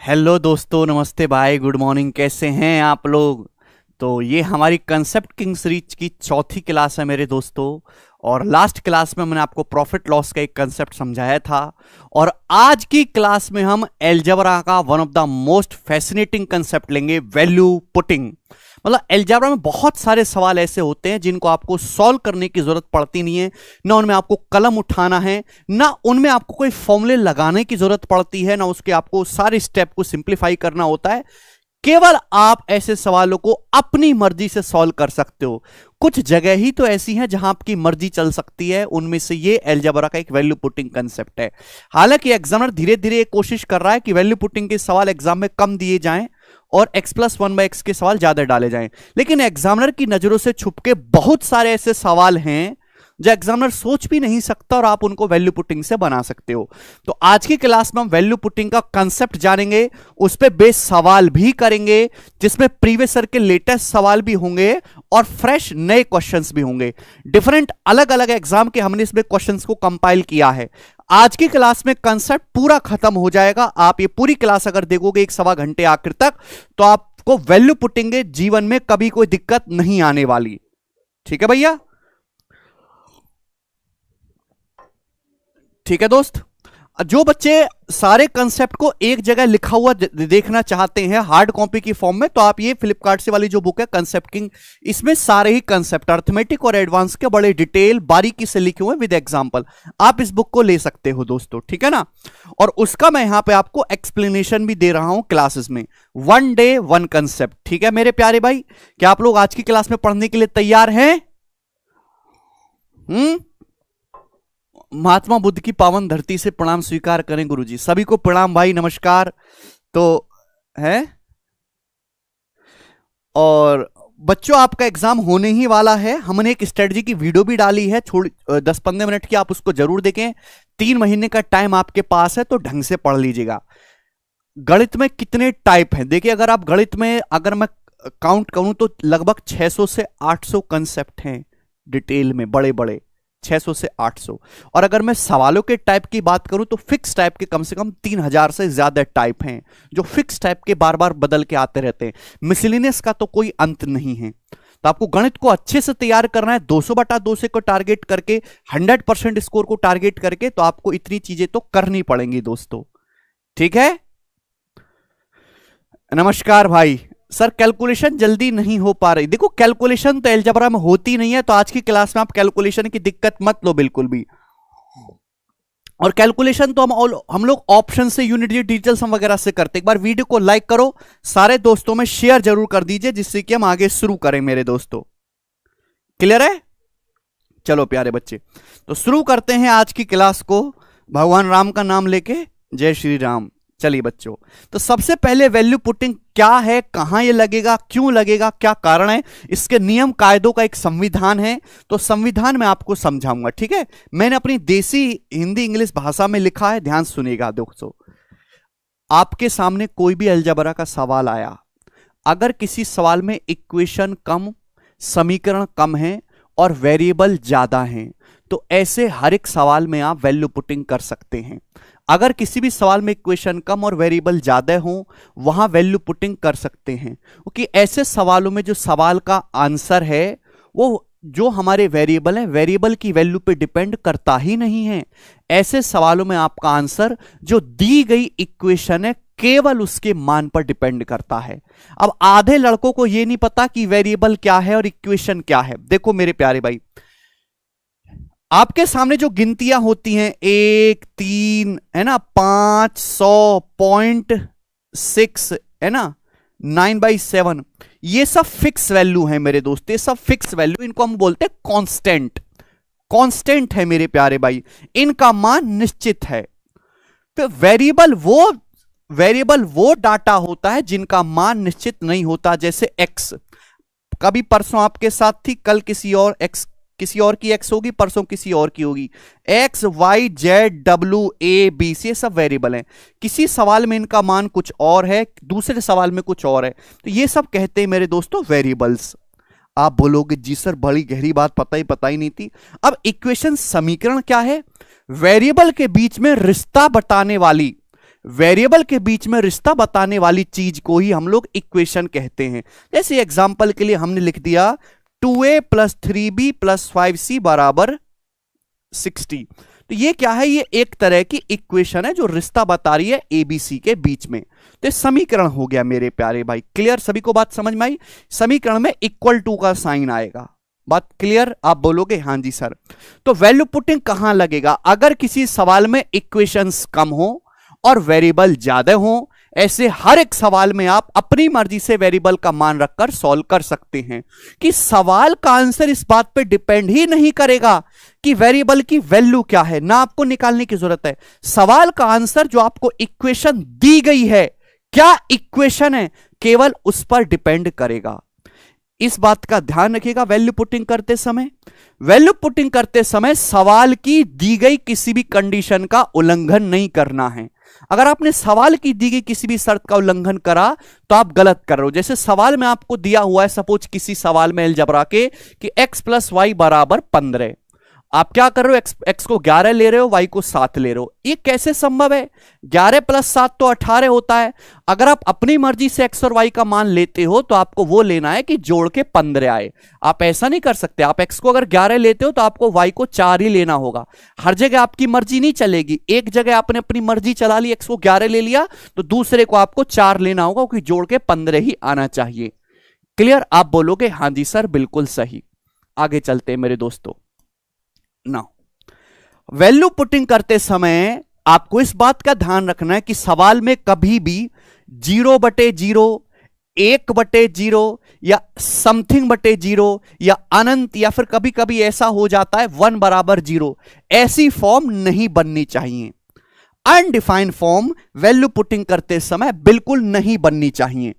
Hello दोस्तों, नमस्ते भाई, गुड मॉर्निंग। कैसे हैं आप लोग? तो ये हमारी कंसेप्ट किंग सीरीज की चौथी क्लास है मेरे दोस्तों। और लास्ट क्लास में मैंने आपको प्रॉफिट लॉस का एक कंसेप्ट समझाया था। और आज की क्लास में हम अलजेब्रा का one of the most fascinating concept लेंगे, वैल्यू पुटिंग। मतलब अलजेब्रा में बहुत सारे सवाल ऐसे होते हैं जिनको आपको सॉल्व करने की जरूरत पड़ती नहीं है, ना उनमें आपको कलम उठाना है, ना उनमें आपको कोई फॉर्मूले लगाने की जरूरत पड़ती है, ना उसके आपको सारे स्टेप को सिंप्लीफाई करना होता है। केवल आप ऐसे सवालों को अपनी मर्जी से सॉल्व कर सकते हो। कुछ जगह ही तो ऐसी हैं जहां आपकी मर्जी चल सकती है, उनमें से ये अलजेब्रा का एक वैल्यू पुटिंग कंसेप्ट है। हालांकि एग्जामिनर धीरे धीरे कोशिश कर रहा है कि वैल्यू पुटिंग के सवाल एग्जाम में कम दिए जाएं और x+1/x के सवाल ज्यादा डाले जाएं, लेकिन एग्जामिनर की नजरों से छुप के बहुत सारे ऐसे सवाल हैं जो एग्जामिनर सोच भी नहीं सकता और आप उनको वैल्यू पुटिंग से बना सकते हो। तो आज की क्लास में हम वैल्यू पुटिंग का कंसेप्ट जानेंगे, उस पे बेस सवाल भी करेंगे, जिसमें प्रीवियस ईयर के लेटेस्ट सवाल भी होंगे और फ्रेश नए क्वेश्चंस भी होंगे। डिफरेंट अलग अलग एग्जाम के हमने इसमें क्वेश्चंस को कंपाइल किया है। आज की क्लास में कंसेप्ट पूरा खत्म हो जाएगा। आप ये पूरी क्लास अगर देखोगे 1-1.25 घंटे आखिर तक, तो आपको वैल्यू पुटिंग के जीवन में कभी कोई दिक्कत नहीं आने वाली। ठीक है भैया? ठीक है दोस्त। जो बच्चे सारे कंसेप्ट को एक जगह लिखा हुआ देखना चाहते हैं हार्ड कॉपी की फॉर्म में, तो आप ये फ्लिपकार्ट से वाली जो बुक है कंसेप्ट किंग, इसमें सारे ही कंसेप्ट अर्थमेटिक और एडवांस के बड़े डिटेल बारीकी से लिखे हुए विद एग्जांपल, आप इस बुक को ले सकते हो दोस्तों। ठीक है ना? और उसका मैं यहां पे आपको एक्सप्लेनेशन भी दे रहा हूं क्लासेस में, 1 डे 1 कंसेप्ट। ठीक है मेरे प्यारे भाई, क्या आप लोग आज की क्लास में पढ़ने के लिए तैयार हैं? महात्मा बुद्ध की पावन धरती से प्रणाम स्वीकार करें गुरुजी। सभी को प्रणाम भाई, नमस्कार। तो है, और बच्चों आपका एग्जाम होने ही वाला है। हमने एक स्ट्रेटजी की वीडियो भी डाली है, 10-15 मिनट की, आप उसको जरूर देखें। 3 महीने का टाइम आपके पास है, तो ढंग से पढ़ लीजिएगा। गणित में कितने टाइप हैं देखिए, अगर आप गणित में अगर मैं काउंट करूं तो लगभग 600 से 800 कंसेप्ट हैं डिटेल में, बड़े बड़े 600 से 800। और अगर मैं सवालों के टाइप की बात करूं तो फिक्स टाइप के कम से कम 3000 से ज्यादा टाइप हैं, जो फिक्स टाइप के बार बार बदल के आते रहते हैं। मिसलिनियस का तो कोई अंत नहीं है। तो आपको गणित को अच्छे से तैयार करना है, 200/200 को टारगेट करके, 100% स्कोर को टारगेट करके, तो आपको इतनी चीजें तो करनी पड़ेंगी दोस्तों। ठीक है? नमस्कार भाई। सर कैलकुलेशन जल्दी नहीं हो पा रही। देखो कैलकुलेशन तो अलजेब्रा में होती नहीं है, तो आज की क्लास में आप कैलकुलेशन की दिक्कत मत लो बिल्कुल भी। और कैलकुलेशन तो हम लोग ऑप्शन से, यूनिट डिटेल्स हम वगैरह से करते। एक बार वीडियो को लाइक करो, सारे दोस्तों में शेयर जरूर कर दीजिए, जिससे कि हम आगे शुरू करें मेरे दोस्तों। क्लियर है? चलो प्यारे बच्चे, तो शुरू करते हैं आज की क्लास को भगवान राम का नाम लेके। जय श्री राम। चलिए बच्चों, तो सबसे पहले वैल्यू पुटिंग क्या है, कहां ये लगेगा, क्यों लगेगा, क्या कारण है, इसके नियम कायदों का एक संविधान है। तो संविधान में आपको समझाऊंगा। ठीक है? मैंने अपनी देसी हिंदी इंग्लिश भाषा में लिखा है, ध्यान सुनिएगा दोस्तों। आपके सामने कोई भी अलजेब्रा का सवाल आया, अगर किसी सवाल में इक्वेशन कम, समीकरण कम है और वेरिएबल ज्यादा हैं, तो ऐसे हर एक सवाल में आप वैल्यू पुटिंग कर सकते हैं। अगर किसी भी सवाल में इक्वेशन कम और वेरिएबल ज्यादा हो, वहां वैल्यू पुटिंग कर सकते हैं, क्योंकि ऐसे सवालों में जो सवाल का आंसर है वो जो हमारे वेरिएबल है, वेरिएबल की वैल्यू पे डिपेंड करता ही नहीं है। ऐसे सवालों में आपका आंसर जो दी गई इक्वेशन है केवल उसके मान पर डिपेंड करता है। अब आधे लड़कों को यह नहीं पता कि वेरिएबल क्या है और इक्वेशन क्या है। देखो मेरे प्यारे भाई, आपके सामने जो गिनतियां होती हैं 1, 3 है ना, 5, 100, 0.6 है ना, 9/7, ये सब फिक्स वैल्यू है मेरे दोस्त। ये सब फिक्स वैल्यू, इनको हम बोलते हैं कांस्टेंट। कांस्टेंट है मेरे प्यारे भाई, इनका मान निश्चित है। तो वेरिएबल वो डाटा होता है जिनका मान निश्चित नहीं होता, जैसे x। कभी परसों आपके साथ थी, कल किसी और x, किसी और की x होगी, परसों किसी और की होगी। x, y, z, w, a, b, ये सब वेरिएबल हैं। किसी सवाल में इनका मान कुछ और है, दूसरे सवाल में कुछ और है, तो ये सब कहते हैं मेरे दोस्तों वेरिएबल्स। आप बोलोगे जी सर बड़ी गहरी बात, पता ही नहीं थी। अब इक्वेशन, समीकरण क्या है? वेरिएबल के बीच में रिश्ता बताने वाली, वेरिएबल के बीच में रिश्ता बताने वाली चीज को ही हम लोग इक्वेशन कहते हैं। जैसे एग्जांपल के लिए हमने लिख दिया 2a plus 3b plus 5c बराबर 60। तो ये क्या है, ये एक तरह की इक्वेशन है जो रिश्ता बता रही है एबीसी के बीच में। तो समीकरण हो गया मेरे प्यारे भाई। क्लियर, सभी को बात समझ में आई? समीकरण में इक्वल टू का साइन आएगा। बात क्लियर? आप बोलोगे हाँ जी सर। तो वैल्यू पुटिंग कहां लगेगा? अगर किसी सवाल में इक्वेशंस कम हो और वेरिएबल ज्यादा हो, ऐसे हर एक सवाल में आप अपनी मर्जी से वेरिएबल का मान रखकर सॉल्व कर सकते हैं कि सवाल का आंसर इस बात पे डिपेंड ही नहीं करेगा कि वेरिएबल की वैल्यू क्या है, ना आपको निकालने की जरूरत है। सवाल का आंसर जो आपको इक्वेशन दी गई है, क्या इक्वेशन है, केवल उस पर डिपेंड करेगा। इस बात का ध्यान रखिएगा वैल्यू पुटिंग करते समय। वैल्यू पुटिंग करते समय सवाल की दी गई किसी भी कंडीशन का उल्लंघन नहीं करना है। अगर आपने सवाल की दी गई किसी भी शर्त का उल्लंघन करा तो आप गलत कर रहे हो। जैसे सवाल में आपको दिया हुआ है, सपोज किसी सवाल में अलजेब्रा के कि x प्लस वाई बराबर 15, आप क्या कर रहे हो, x को 11 ले रहे हो, y को 7 ले रहे हो। ये कैसे संभव है? 11 प्लस 7 तो 18 होता है। अगर आप अपनी मर्जी से x और y का मान लेते हो तो आपको वो लेना है कि जोड़ के 15 आए। आप ऐसा नहीं कर सकते। आप x को अगर 11 लेते हो तो आपको y को 4 ही लेना होगा। हर जगह आपकी मर्जी नहीं चलेगी। एक जगह आपने अपनी मर्जी चला ली, x को 11 ले लिया, तो दूसरे को आपको 4 लेना होगा क्योंकि जोड़ के 15 ही आना चाहिए। क्लियर? आप बोलोगे हाँ जी सर, बिल्कुल सही। आगे चलते हैं मेरे दोस्तों। नाउ वैल्यू पुटिंग करते समय आपको इस बात का ध्यान रखना है कि सवाल में कभी भी 0/0, 1/0 या समथिंग बटे 0 या अनंत, या फिर कभी कभी ऐसा हो जाता है 1 बराबर 0, ऐसी फॉर्म नहीं बननी चाहिए। अनडिफाइंड फॉर्म वैल्यू पुटिंग करते समय बिल्कुल नहीं बननी चाहिए।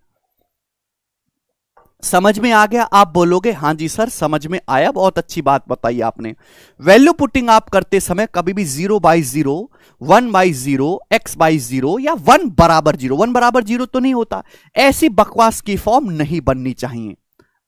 समझ में आ गया? आप बोलोगे हाँ जी सर समझ में आया, बहुत अच्छी बात बताई आपने। वैल्यू पुटिंग आप करते समय कभी भी 0/0, 1/0, x/0 या 1 बराबर 0, 1 बराबर 0 तो नहीं होता, ऐसी बकवास की फॉर्म नहीं बननी चाहिए।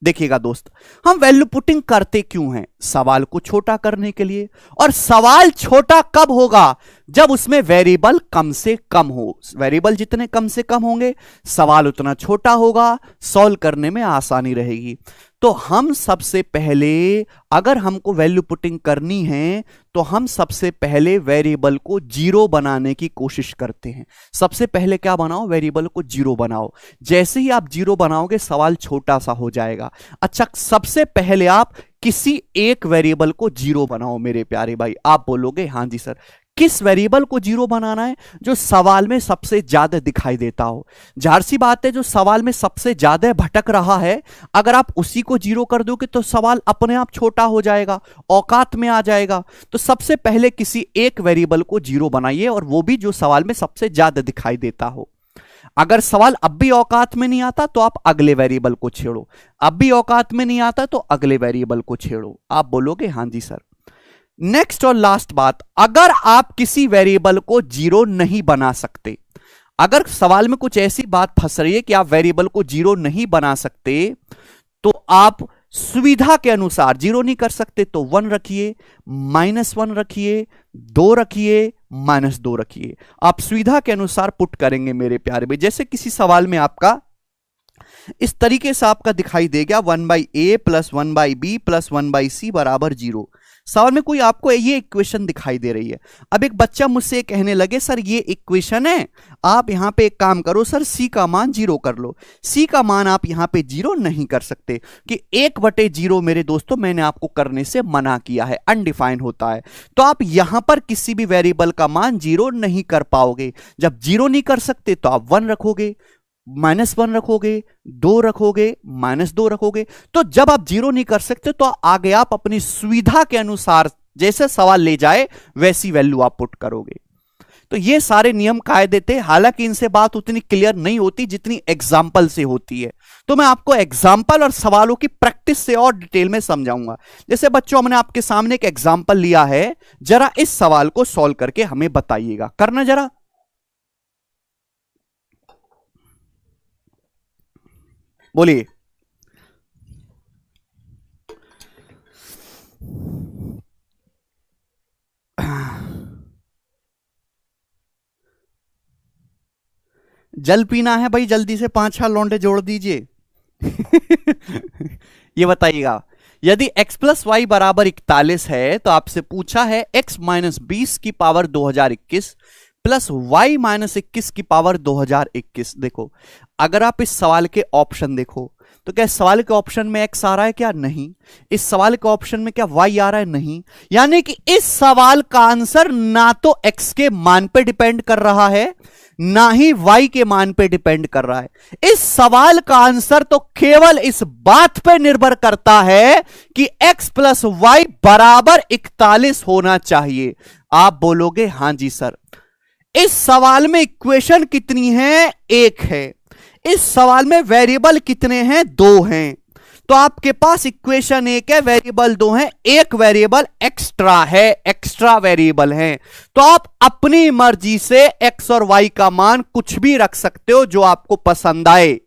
देखिएगा दोस्त, हम वैल्यू पुटिंग करते क्यों हैं? सवाल को छोटा करने के लिए। और सवाल छोटा कब होगा? जब उसमें वेरिएबल कम से कम हो। वेरिएबल जितने कम से कम होंगे सवाल उतना छोटा होगा, सॉल्व करने में आसानी रहेगी। तो हम सबसे पहले, अगर हमको वैल्यू पुटिंग करनी है तो हम सबसे पहले वेरिएबल को 0 बनाने की कोशिश करते हैं। सबसे पहले क्या बनाओ? वेरिएबल को 0 बनाओ। जैसे ही आप 0 बनाओगे सवाल छोटा सा हो जाएगा। अच्छा, सबसे पहले आप किसी एक वेरिएबल को 0 बनाओ मेरे प्यारे भाई। आप बोलोगे हाँ जी सर। किस वेरिएबल को 0 बनाना है? जो सवाल में सबसे ज्यादा दिखाई देता हो। जाहिर सी बात है, जो सवाल में सबसे ज्यादा भटक रहा है, अगर आप उसी को 0 कर दोगे तो सवाल अपने आप छोटा हो जाएगा, औकात में आ जाएगा। तो सबसे पहले किसी एक वेरिएबल को 0 बनाइए, और वो भी जो सवाल में सबसे ज्यादा दिखाई देता हो। अगर सवाल अब भी औकात में नहीं आता तो आप अगले वेरिएबल को छेड़ो, अब भी औकात में नहीं आता तो अगले वेरिएबल को छेड़ो। आप बोलोगे हाँ जी सर। नेक्स्ट और लास्ट बात, अगर आप किसी वेरिएबल को 0 नहीं बना सकते, अगर सवाल में कुछ ऐसी बात फंस रही है कि आप वेरिएबल को 0 नहीं बना सकते, तो आप सुविधा के अनुसार 0 नहीं कर सकते तो 1 रखिए, -1 रखिए, 2 रखिए, -2 रखिए। आप सुविधा के अनुसार पुट करेंगे मेरे प्यारे भाई। जैसे किसी सवाल में आपका इस तरीके से आपका दिखाई देगा 1/a plus 1/b plus 1/c बराबर 0। सवाल में कोई आपको ये इक्वेशन दिखाई दे रही है। अब एक बच्चा मुझसे कहने लगे सर ये इक्वेशन है, आप यहां पे एक काम करो सर, c का मान 0 कर लो। c का मान आप यहां पे 0 नहीं कर सकते कि 1/0 मेरे दोस्तों मैंने आपको करने से मना किया है, अनडिफाइंड होता है। तो आप यहां पर किसी भी वेरिएबल का मान 0 नहीं कर पाओगे। जब 0 नहीं कर सकते तो आप 1 रखोगे, -1 रखोगे, 2 रखोगे, -2 रखोगे। तो जब आप 0 नहीं कर सकते तो आगे आप अपनी सुविधा के अनुसार जैसे सवाल ले जाए वैसी वैल्यू आप पुट करोगे। तो ये सारे नियम कायदे थे, हालांकि इनसे बात उतनी क्लियर नहीं होती जितनी एग्जाम्पल से होती है। तो मैं आपको एग्जाम्पल और सवालों की प्रैक्टिस से और डिटेल में समझाऊंगा। जैसे बच्चों, हमने आपके सामने एक एग्जाम्पल लिया है, जरा इस सवाल को सॉल्व करके हमें बताइएगा। करना जरा, बोलिए। जल पीना है भाई, जल्दी से 5 लौंडे जोड़ दीजिए। ये बताइएगा, यदि x प्लस वाई बराबर 41 है तो आपसे पूछा है x माइनस 20 की पावर 2021 प्लस y माइनस 21 की पावर 2021। देखो, अगर आप इस सवाल के ऑप्शन देखो तो क्या इस सवाल के ऑप्शन में x आ रहा है क्या? नहीं। इस सवाल के ऑप्शन में क्या y आ रहा है? नहीं। यानी कि इस सवाल का आंसर ना तो x के मान पे डिपेंड कर रहा है, ना ही y के मान पे डिपेंड कर रहा है। इस सवाल का आंसर तो केवल इस बात पे निर्भर करता है कि x प्लस वाई बराबर 41 होना चाहिए। आप बोलोगे हां जी सर। इस सवाल में इक्वेशन कितनी है? एक है। इस सवाल में वेरिएबल कितने हैं? 2 हैं। तो आपके पास इक्वेशन एक है, वेरिएबल 2 हैं, एक वेरिएबल एक्स्ट्रा है, एक्स्ट्रा वेरिएबल है। तो आप अपनी मर्जी से x और y का मान कुछ भी रख सकते हो जो आपको पसंद आए,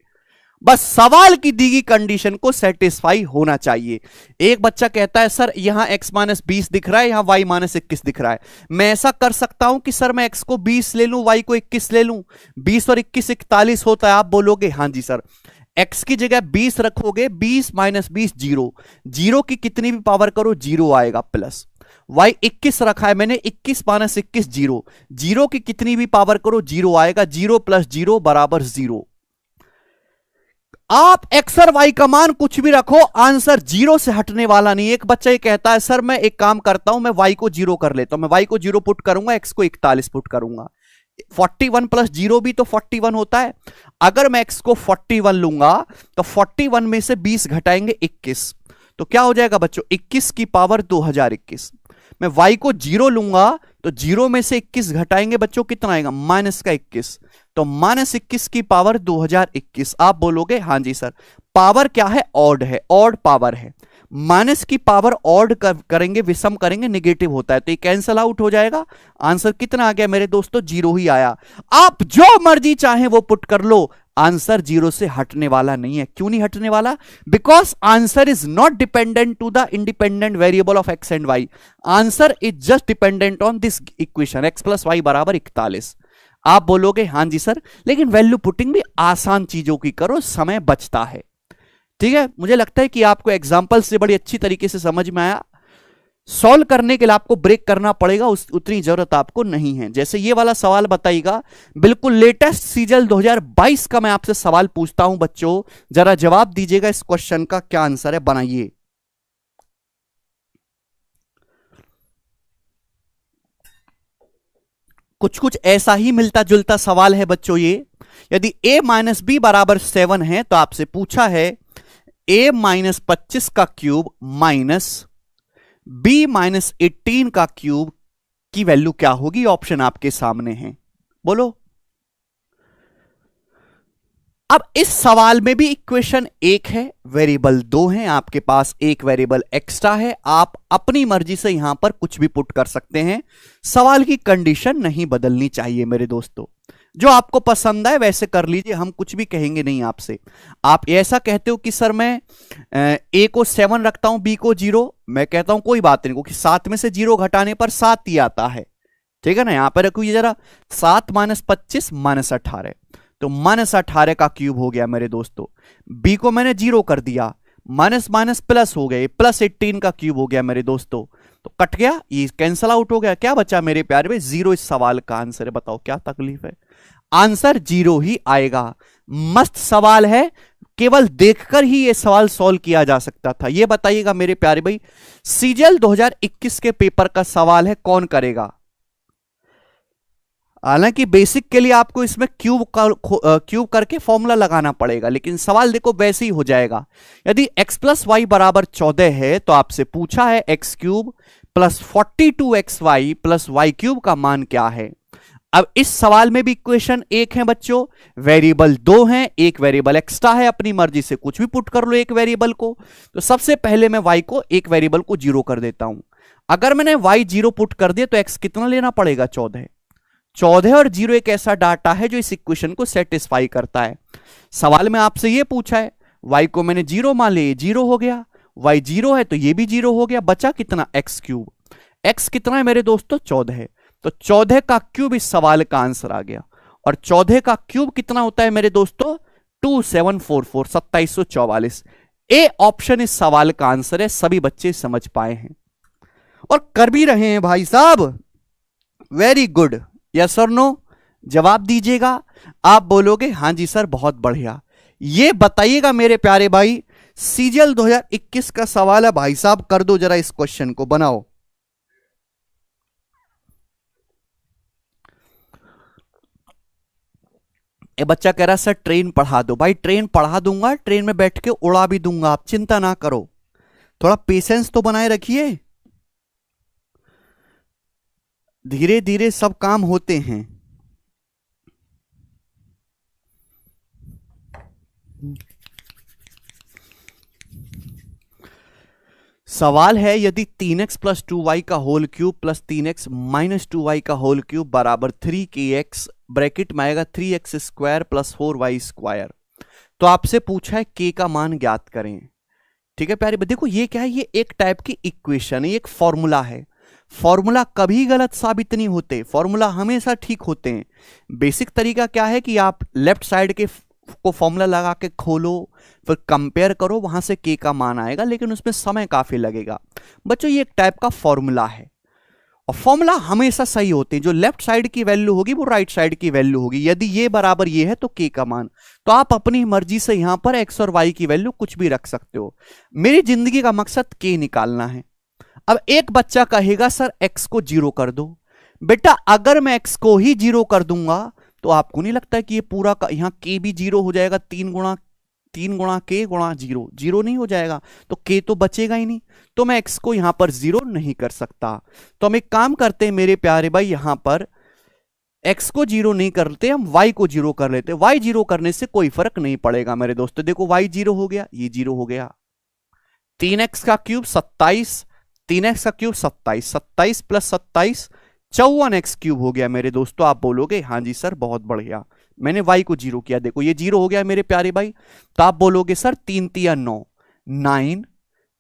बस सवाल की दी गई कंडीशन को सेटिस्फाई होना चाहिए। एक बच्चा कहता है सर यहां x माइनस 20 दिख रहा है, यहां y माइनस 21 दिख रहा है, मैं ऐसा कर सकता हूं कि सर मैं x को 20 ले लूं, y को 21 ले लूं, 20 और 21 41 होता है। आप बोलोगे हां जी सर। x की जगह 20 रखोगे, 20 माइनस 20 0, 0 की कितनी भी पावर करो 0 आएगा, प्लस y 21 रखा है मैंने, 21 माइनस 21 0, 0 की कितनी भी पावर करो 0 आएगा, 0 प्लस 0 बराबर 0। आप x और y का मान कुछ भी रखो, आंसर 0 से हटने वाला नहीं। एक बच्चा ये कहता है सर मैं एक काम करता हूं, मैं y को 0 कर लेता हूं, मैं y को 0 पुट करूंगा, x को 41 पुट करूंगा, 41 प्लस 0 भी तो 41 होता है। अगर मैं x को 41 लूंगा तो 41 में से 20 घटाएंगे 21, तो क्या हो जाएगा बच्चों? 21 की पावर 2021। मैं y को 0 लूंगा तो 0 में से 21 घटाएंगे बच्चों, कितना आएगा? माइनस का 21, तो माइनस 21 की पावर 2021। आप बोलोगे हां जी सर। पावर क्या है? ऑड है, ऑड पावर है। माइनस की पावर ऑड करेंगे, विषम करेंगे, नेगेटिव होता है, तो ये कैंसल आउट हो जाएगा। आंसर कितना आ गया मेरे दोस्तों? 0 ही आया। आप जो मर्जी चाहे वो पुट कर लो, आंसर 0 से हटने वाला नहीं है। क्यों नहीं हटने वाला? Because answer is not dependent to the independent variable of X and Y. Answer is just dependent on this equation x plus Y बराबर 41। आप बोलोगे हां जी सर, लेकिन वैल्यू पुटिंग भी आसान चीजों की करो, समय बचता है। ठीक है, मुझे लगता है कि आपको एग्जाम्पल से बड़ी अच्छी तरीके से समझ में आया। सॉल्व करने के लिए आपको ब्रेक करना पड़ेगा, उतनी जरूरत आपको नहीं है। जैसे ये वाला सवाल बताइएगा, बिल्कुल लेटेस्ट सीजल 2022 का मैं आपसे सवाल पूछता हूं बच्चों, जरा जवाब दीजिएगा इस क्वेश्चन का क्या आंसर है, बनाइए। कुछ कुछ ऐसा ही मिलता जुलता सवाल है बच्चों ये। यदि a माइनस बी बराबर 7 है तो आपसे पूछा है a माइनस 25 का क्यूब माइनस b माइनस 18 का क्यूब की वैल्यू क्या होगी? ऑप्शन आपके सामने है, बोलो। अब इस सवाल में भी इक्वेशन एक है, वेरिएबल 2 हैं, आपके पास एक वेरिएबल एक्स्ट्रा है। आप अपनी मर्जी से यहां पर कुछ भी पुट कर सकते हैं, सवाल की कंडीशन नहीं बदलनी चाहिए मेरे दोस्तों। जो आपको पसंद आए वैसे कर लीजिए, हम कुछ भी कहेंगे नहीं आपसे। आप ऐसा कहते हो कि सर मैं a को 7 रखता हूं, b को 0, मैं कहता हूं कोई बात नहीं, क्योंकि 7 में से 0 घटाने पर 7 ही आता है। ठीक है ना, यहां पर रखिए जरा, 7 माइनस 25 माइनस 18, तो माइनस 18 का क्यूब हो गया मेरे दोस्तों। b को मैंने 0 कर दिया, माइनस माइनस प्लस हो गए, प्लस 18 का क्यूब हो गया मेरे दोस्तों। तो कट गया, ये कैंसल आउट हो गया, क्या बचा मेरे प्यारे में? 0 इस सवाल का आंसर है। बताओ क्या तकलीफ है? आंसर 0 ही आएगा। मस्त सवाल है, केवल देखकर ही यह सवाल सॉल्व किया जा सकता था। यह बताइएगा मेरे प्यारे भाई, सीजीएल 2021 के पेपर का सवाल है, कौन करेगा? हालांकि बेसिक के लिए आपको इसमें क्यूब करके फॉर्मूला लगाना पड़ेगा, लेकिन सवाल देखो वैसे ही हो जाएगा। यदि x प्लस वाई बराबर 14 है तो आपसे पूछा है x क्यूब प्लस 42xy प्लस वाई क्यूब का मान क्या है। अब इस सवाल में भी इक्वेशन एक है बच्चों, वेरिएबल 2 हैं, एक वेरिएबल एक्स्ट्रा है, अपनी मर्जी से कुछ भी पुट कर लो एक वेरिएबल को। तो सबसे पहले मैं y को एक वेरिएबल को 0 कर देता हूं। अगर मैंने y 0 पुट कर दिया तो x कितना लेना पड़ेगा? 14। 14 और 0 एक ऐसा डाटा है जो इस इक्वेशन को सेटिस्फाई करता है। सवाल में आपसे यह पूछा है, y को मैंने 0 मान लिया, 0 हो गया, y 0 है तो ये भी 0 हो गया, बचा कितना? x cube. x कितना है मेरे दोस्तों? 14 है, तो 14 का क्यूब इस सवाल का आंसर आ गया। और 14 का क्यूब कितना होता है मेरे दोस्तों? 2744, 2744। ए ऑप्शन इस सवाल का आंसर है। सभी बच्चे समझ पाए हैं और कर भी रहे हैं भाई साहब। Very good. यस और नो जवाब दीजिएगा। आप बोलोगे हां जी सर बहुत बढ़िया। ये बताइएगा मेरे प्यारे भाई, सीजीएल 2021 का सवाल है भाई साहब, कर दो जरा इस क्वेश्चन को, बनाओ। ये बच्चा कह रहा सर ट्रेन पढ़ा दो। भाई ट्रेन पढ़ा दूंगा, ट्रेन में बैठ के उड़ा भी दूंगा, आप चिंता ना करो। थोड़ा पेशेंस तो बनाए रखिए, धीरे धीरे सब काम होते हैं। सवाल है यदि 3x प्लस 2y का whole cube plus 3x minus 2y का होल क्यूब बराबर 3kx ब्रैकेट में आएगा 3x square plus 4y square, तो आपसे पूछा है k का मान ज्ञात करें। ठीक है प्यारे, देखो ये क्या है, ये एक टाइप की इक्वेशन है, एक फॉर्मूला है। फॉर्मूला कभी गलत साबित नहीं होते, फॉर्मूला हमेशा ठीक होते हैं। बेसिक तरीका क्या है कि आप लेफ्ट साइड के को फॉर्मूला लगा के खोलो, फिर कंपेयर करो, वहां से के का मान आएगा, लेकिन उसमें समय काफी लगेगा। बच्चों ये एक टाइप का फॉर्मूला है और फॉर्मूला हमेशा सही होते हैं। जो लेफ्ट साइड की वैल्यू होगी वो राइट साइड की वैल्यू होगी। यदि ये बराबर ये है तो के का मान, तो आप अपनी मर्जी से यहां पर एक्स और वाई की वैल्यू कुछ भी रख सकते हो। मेरी जिंदगी का मकसद के निकालना है। अब एक बच्चा कहेगा सर एक्स को 0 कर दो। बेटा अगर मैं एक्स को ही 0 कर दूंगा तो आपको नहीं लगता है कि ये पूरा का यहां के भी 0 हो जाएगा? 3 गुणा के गुणा 0, 0 नहीं हो जाएगा, तो के तो बचेगा ही नहीं। तो मैं एक्स को यहां पर 0 नहीं कर सकता। तो हम एक काम करते हैं मेरे प्यारे भाई, यहां पर एक्स को 0 नहीं करते, हम वाई को 0 कर लेते। वाई 0 करने से कोई फर्क नहीं पड़ेगा मेरे दोस्तों। देखो वाई 0 हो गया, ये 0 हो गया। 3x का क्यूब 27, 3x का क्यूब 27, 27 प्लस 27 54x क्यूब हो गया मेरे दोस्तों। आप बोलोगे हां जी सर बहुत बढ़िया, मैंने y को 0 किया, देखो ये 0 हो गया मेरे प्यारे भाई। तो आप बोलोगे सर 3 तिया 9, 9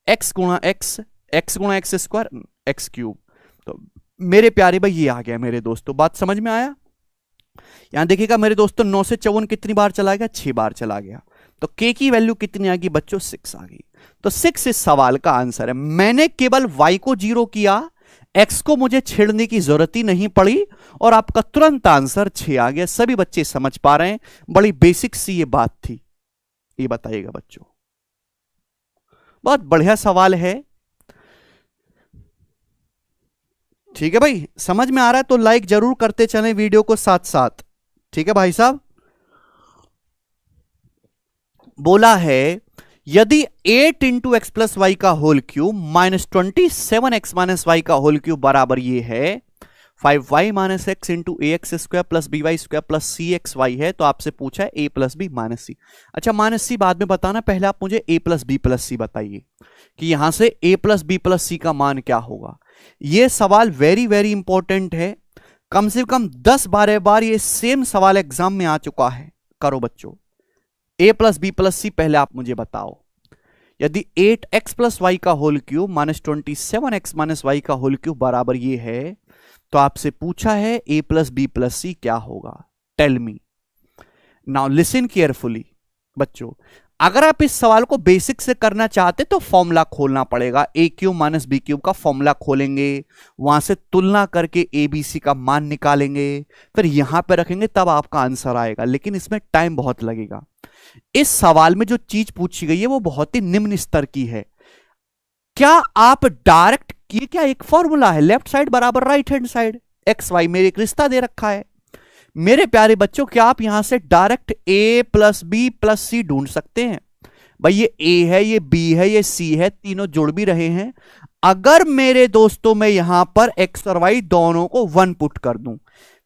x गुणा x स्क्वायर x क्यूब। तो मेरे प्यारे भाई ये आ गया मेरे दोस्तों। बात समझ में आया? यहां देखिएगा मेरे दोस्तों 9 से 54 कितनी बार चला गया? 6 बार चला गया। तो k की वैल्यू कितनी आ गई बच्चों? 6 आ गई। तो 6 इस सवाल का आंसर है। मैंने केवल y को 0 किया, x को मुझे छेड़ने की जरूरत ही नहीं पड़ी और आपका तुरंत आंसर 6 आ गया। सभी बच्चे समझ पा रहे हैं? बड़ी बेसिक सी ये बात थी। ये बताइएगा बच्चों, बहुत बढ़िया सवाल है। ठीक है भाई, समझ में आ रहा है तो लाइक जरूर करते चलें वीडियो को साथ साथ। ठीक है भाई साहब, बोला है यदि 8 इंटू एक्स प्लस वाई का whole cube minus 27x minus Y का होल क्यूब बराबर ये है 5y minus x into a x square plus b y square plus c x y है, तो आपसे पूछा है a plus B minus c. अच्छा माइनस सी बाद में बताना, पहले आप मुझे a प्लस बी प्लस सी बताइए कि यहां से a प्लस बी प्लस सी का मान क्या होगा। यह सवाल वेरी वेरी इंपॉर्टेंट है, कम से कम 10-12 बार ये सेम सवाल एग्जाम में आ चुका है। करो बच्चों, a plus B plus C पहले आप मुझे बताओ। यदि 8x प्लस वाई का whole cube minus 27x minus Y का होल क्यूब बराबर ये है, तो आपसे पूछा है a plus B plus C क्या होगा। Tell me now, listen carefully बच्चों। अगर आप इस सवाल को बेसिक से करना चाहते तो फॉर्मूला खोलना पड़ेगा। a cube minus B cube का फॉर्मूला खोलेंगे, वहां से तुलना करके a बी सी का मान निकालेंगे, फिर यहां पे रखेंगे, तब आपका आंसर आएगा। लेकिन इसमें टाइम बहुत लगेगा। इस सवाल में जो चीज पूछी गई है वो बहुत ही निम्न स्तर की है। क्या आप डायरेक्ट, ये क्या एक फॉर्मूला है, लेफ्ट साइड बराबर right hand side, X Y मेरे एक रिश्ता दे रखा है। मेरे प्यारे बच्चों, क्या आप यहां से direct a plus B plus c ढूंढ सकते हैं? भाई ये a है, ये b है, ये c है, तीनों जुड़ भी रहे हैं। अगर मेरे दोस्तों मैं यहां पर x और y दोनों को 1 पुट कर दूं,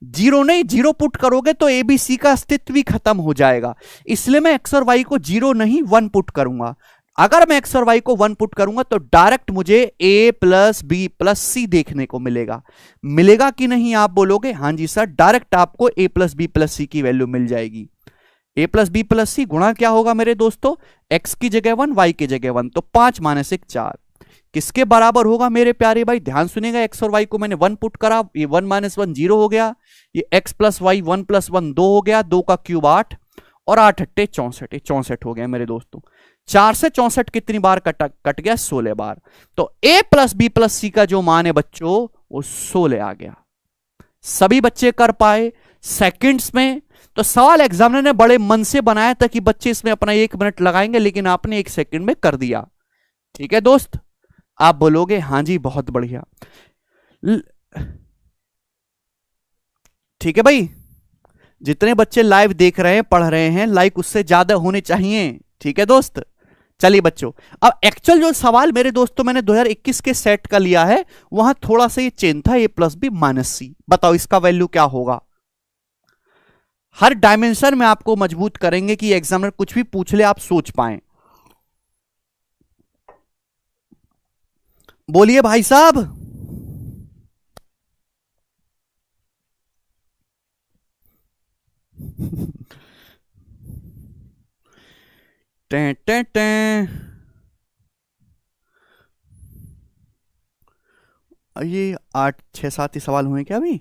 0 नहीं 0 पुट करोगे तो ए बी सी का अस्तित्व भी खत्म हो जाएगा। इसलिए मैं x और y को 0 नहीं 1 पुट करूंगा। अगर मैं x और y को 1 पुट करूंगा तो डायरेक्ट मुझे a प्लस बी प्लस सी देखने को मिलेगा। मिलेगा कि नहीं आप बोलोगे हां जी सर, डायरेक्ट आपको a प्लस बी प्लस सी की वैल्यू मिल जाएगी। a प्लस बी प्लस सी गुणा क्या होगा मेरे दोस्तों? x की जगह 1, y की जगह 1, तो 5 माइनस 1 4। किसके बराबर होगा मेरे प्यारे भाई? ध्यान सुनिएगा, एक्स और वाई को मैंने 1 पुट करा, ये 1 - 1 0 हो गया, ये एक्स प्लस वाई 1 + 1 2 हो गया, 2 का क्यूब 8 और 8 8 64, 64 हो गया मेरे दोस्तों। 4 से 64 कितनी बार कट गया? 16 बार। तो a + b + c का जो मान है बच्चों वो 16 आ गया। सभी बच्चे कर पाए सेकंड्स में। तो सवाल एग्जामिनर ने बड़े मन से बनाया था कि बच्चे इसमें अपना 1 मिनट लगाएंगे, लेकिन आपने 1 सेकंड में कर दिया। ठीक है दोस्त, आप बोलोगे हाँ जी बहुत बढ़िया। ठीक है भाई, जितने बच्चे लाइव देख रहे हैं पढ़ रहे हैं, लाइक उससे ज्यादा होने चाहिए। ठीक है दोस्त, चलिए बच्चों, अब एक्चुअल जो सवाल मेरे दोस्तों मैंने 2021 के सेट का लिया है, वहां थोड़ा सा ये चेंज था, a + b - c। बताओ इसका वैल्यू क्या होगा? हर डायमेंशन में आपको मजबूत करेंगे कि एग्जामिनर कुछ भी पूछ ले आप सोच पाए। बोलिए भाई साहब। टें टें टें। ये 8 6 7 ही सवाल हुए क्या अभी?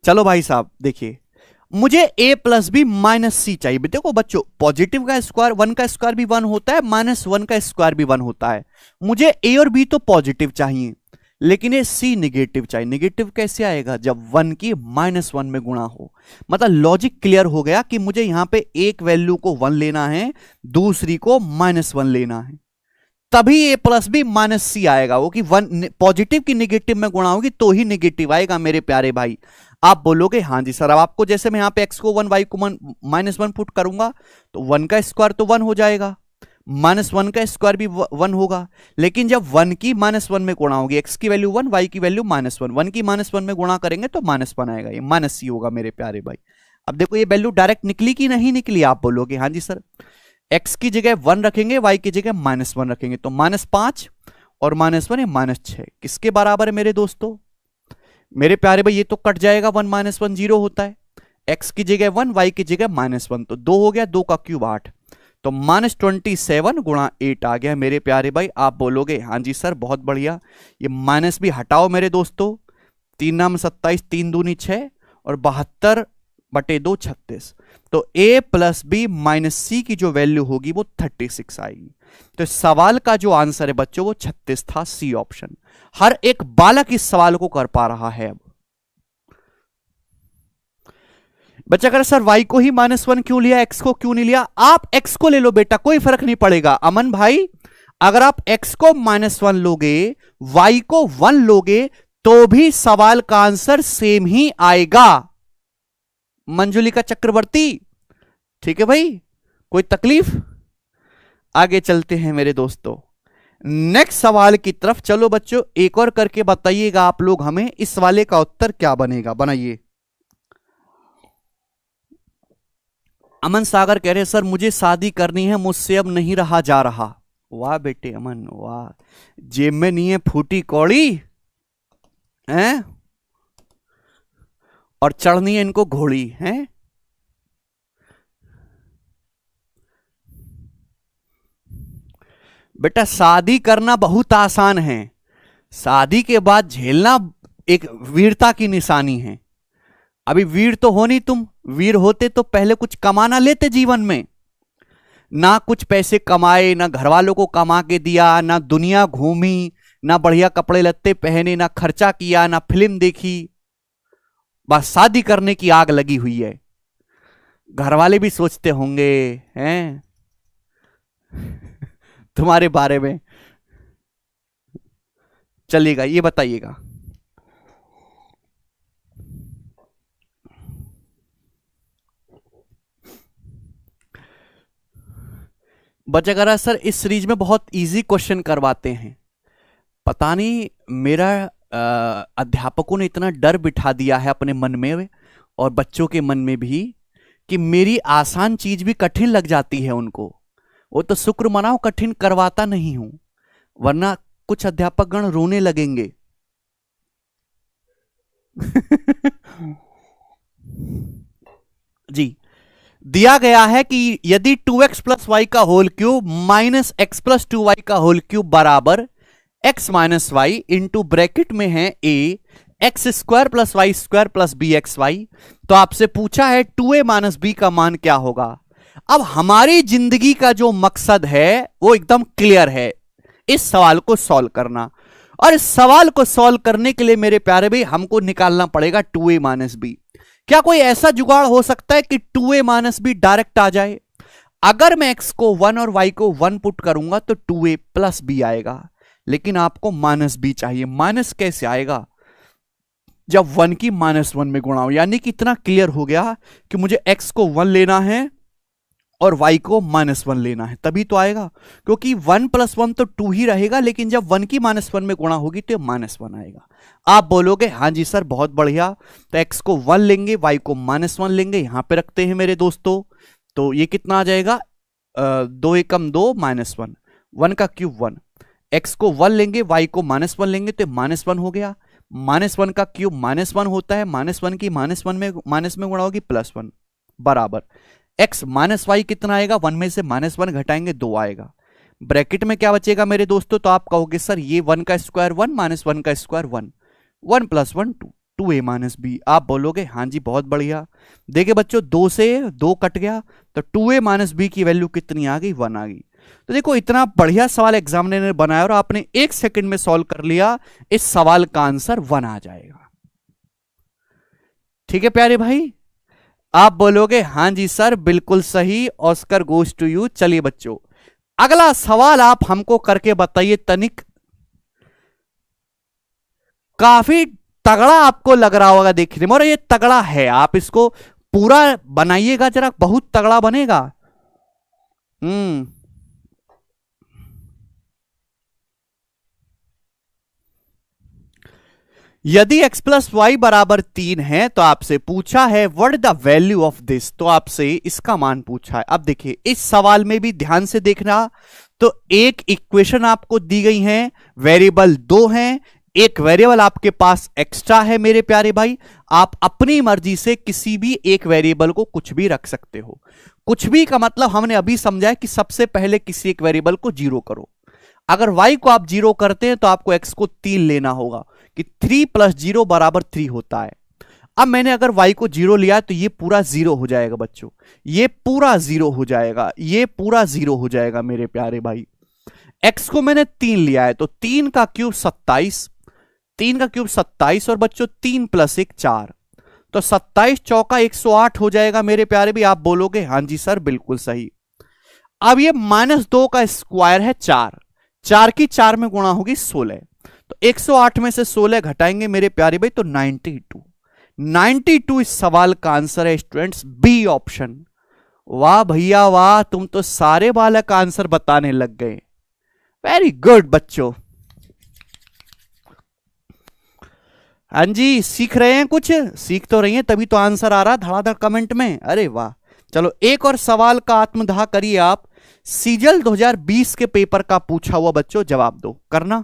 चलो भाई साहब देखिए, मुझे a + b - c चाहिए। देखो बच्चों, पॉजिटिव का स्क्वायर 1 का स्क्वायर भी 1 होता है, -1 का स्क्वायर भी 1 होता है। मुझे a और b तो पॉजिटिव चाहिए, लेकिन ये c निगेटिव चाहिए। निगेटिव कैसे आएगा? जब 1 की -1 में गुणा हो। मतलब लॉजिक क्लियर हो गया कि मुझे यहां पे एक वैल्यू को 1 लेना है, दूसरी को -1 लेना है, तभी a + b - c आएगा। वो कि 1 पॉजिटिव की निगेटिव में गुणा होगी तो ही निगेटिव आएगा मेरे प्यारे भाई। आप बोलोगे हाँ जी सर। अब आपको जैसे मैं यहां पे x को 1 y को -1 पुट करूंगा तो 1 का स्क्वायर तो 1 हो जाएगा, -1 का स्क्वायर भी 1 होगा। लेकिन जब 1 की -1 में गुणा होगी, x की वैल्यू 1 y की वैल्यू -1, 1 की -1 में गुणा करेंगे तो -1 आएगा, ये -c होगा मेरे प्यारे भाई। अब देखो ये वैल्यू डायरेक्ट निकली कि नहीं निकली? आप बोलोगे हाँ जी सर। x की जगह 1 रखेंगे, y की जगह -1 रखेंगे, तो -5 और -1 है -6। किसके बराबर है मेरे दोस्तों? मेरे प्यारे भाई ये तो कट जाएगा, 1 - 1 0 होता है, x की जगह 1 y की जगह -1, तो 2 हो गया, 2 का क्यूब 8, तो -27 गुणा 8 आ गया मेरे प्यारे भाई। आप बोलोगे हाँ जी सर बहुत बढ़िया। ये माइनस भी हटाओ मेरे दोस्तों, 3 नाम 27, 3 दूनी 6 और 72/2 36। तो a + b - c की जो वैल्यू होगी वो 36 आएगी। तो सवाल का जो आंसर है बच्चों वो 36 था, सी ऑप्शन। हर एक बालक इस सवाल को कर पा रहा है। अब बच्चा अगर सर y को ही -1 क्यों लिया, x को क्यों नहीं लिया? आप x को ले लो बेटा, कोई फर्क नहीं पड़ेगा। अमन भाई, अगर आप x को -1 लोगे, y को 1 लोगे, तो भी सवाल का आंसर सेम ही आएगा। मंजुलिका चक्रवर्ती, ठीक है भाई, कोई तकलीफ? आगे चलते हैं मेरे दोस्तों नेक्स्ट सवाल की तरफ। चलो बच्चों एक और करके बताइएगा आप लोग हमें, इस वाले का उत्तर क्या बनेगा? बनाइए। अमन सागर कह रहे सर मुझे शादी करनी है, मुझसे अब नहीं रहा जा रहा। वाह बेटे अमन वाह, जेब में नहीं है फूटी कौड़ी हैं, और चढ़नी है इनको घोड़ी हैं। बेटा शादी करना बहुत आसान है, शादी के बाद झेलना एक वीरता की निशानी है। अभी वीर तो हो नहीं तुम, वीर होते तो पहले कुछ कमाना लेते जीवन में। ना कुछ पैसे कमाए, ना घर वालों को कमा के दिया, ना दुनिया घूमी, ना बढ़िया कपड़े लत्ते पहने, ना खर्चा किया, ना फिल्म देखी, बस शादी करने की आग लगी हुई है। घर वाले भी सोचते होंगे हैं तुम्हारे बारे में। चलिएगा ये बताइएगा, बच्चा सर इस सीरीज में बहुत इजी क्वेश्चन करवाते हैं, पता नहीं मेरा अध्यापकों ने इतना डर बिठा दिया है अपने मन में और बच्चों के मन में भी कि मेरी आसान चीज भी कठिन लग जाती है उनको। वो तो शुक्र मनाओ कठिन करवाता नहीं हूं, वरना कुछ अध्यापक गण रोने लगेंगे जी। दिया गया है कि यदि 2x प्लस वाई का whole cube minus X plus 2y का होल क्यूब बराबर x minus Y into bracket में है a X square plus Y square plus B X Y, तो आपसे पूछा है 2a माइनस बी का मान क्या होगा। अब हमारी जिंदगी का जो मकसद है वो एकदम क्लियर है, इस सवाल को सॉल्व करना। और इस सवाल को सॉल्व करने के लिए मेरे प्यारे भाई हमको निकालना पड़ेगा 2a माइनस बी। क्या कोई ऐसा जुगाड़ हो सकता है कि 2a माइनस बी डायरेक्ट आ जाए? अगर मैं x को 1 और y को 1 पुट करूंगा तो 2a प्लस बी आएगा, लेकिन आपको माइनस बी चाहिए। माइनस कैसे आएगा? जब 1 की माइनस 1 में गुणा हो। यानी कि इतना क्लियर हो गया कि मुझे x को 1 लेना है और y को माइनस 1 लेना है, तभी तो आएगा। क्योंकि 1 प्लस 1 तो 2 ही रहेगा, लेकिन जब 1 की माइनस 1 में गुणा होगी तो माइनस 1 आएगा। आप बोलोगे हाँ जी सर बहुत बढ़िया, तो x को 1 लेंगे, y को माइनस 1 लेंगे, यहां पे रखते हैं मेरे दोस्तों। तो ये कितना आ जाएगा? 2 एकम 2 माइनस 1, 1 का क्यूब 1। x को 1 लेंगे, y को माइनस 1 लेंगे तो माइनस 1 हो गया। माइनस 1 का क्यूब माइनस 1 होता है, माइनस 1 की माइनस 1 में माइनस में गुणा होगी प्लस 1 बराबर x माइनस वाई कितना आएगा? 1 में से माइनस 1 घटाएंगे 2 आएगा। ब्रैकेट में क्या बचेगा मेरे दोस्तों? तो आप कहोगे सर ये 1 का स्क्वायर 1 माइनस 1 का square 1, 1 plus 1 2, 2a minus B. आप बोलोगे हाँ जी बहुत बढ़िया। देखिए बच्चों 2 से 2 कट गया तो 2a माइनस बी की वैल्यू कितनी आ गई? 1 आ गई। तो देखो इतना बढ़िया सवाल एग्जामिनर ने बनाया और आपने 1 सेकंड में सॉल्व कर लिया, इस सवाल का आंसर 1 आ जाएगा। ठीक है प्यारे भाई, आप बोलोगे हाँ जी सर बिल्कुल सही, ऑस्कर गोज टू यू। चलिए बच्चों अगला सवाल आप हमको करके बताइए तनिक। काफी तगड़ा आपको लग रहा होगा देखने में, और ये तगड़ा है, आप इसको पूरा बनाइएगा जरा, बहुत तगड़ा बनेगा। यदि x प्लस वाई बराबर 3 है तो आपसे पूछा है what the value of this, तो आपसे इसका मान पूछा है। अब देखिए इस सवाल में भी ध्यान से देखना, तो एक इक्वेशन आपको दी गई है, वेरिएबल 2 हैं, एक वेरिएबल आपके पास एक्स्ट्रा है। मेरे प्यारे भाई आप अपनी मर्जी से किसी भी एक वेरिएबल को कुछ भी रख सकते हो। कुछ भी का मतलब हमने अभी समझा है कि सबसे पहले किसी एक वेरिएबल को 0 करो। अगर y को आप 0 करते हैं तो आपको x को 3 लेना होगा कि 3 प्लस 0 बराबर 3 होता है। अब मैंने अगर y को 0 लिया है तो ये पूरा 0 हो जाएगा बच्चों, ये पूरा 0 हो जाएगा, ये पूरा 0 हो जाएगा मेरे प्यारे भाई। x को मैंने 3 लिया है तो 3 का क्यूब 27, 3 का क्यूब 27 और बच्चों 3 प्लस 1 4, तो 27 चौका 108 हो जाएगा मेरे प्यारे भाई। आप बोलोगे हाँ जी सर बिल्कुल सही। अब ये -2 का स्क्वायर है 4, 4 की 4 में गुणा होगी 16, तो 108 में से 16 घटाएंगे मेरे प्यारे भाई तो 92, 92 इस सवाल का आंसर है स्टूडेंट्स, बी ऑप्शन। वाह भैया वाह, तुम तो सारे बालक का आंसर बताने लग गए, वेरी गुड बच्चों। हाँ जी सीख रहे हैं, कुछ सीख तो रही हैं तभी तो आंसर आ रहा धड़ाधड़ कमेंट में, अरे वाह। चलो एक और सवाल का आत्मदाह करिए आप, सीजल 2020 के पेपर का पूछा हुआ बच्चों, जवाब दो करना।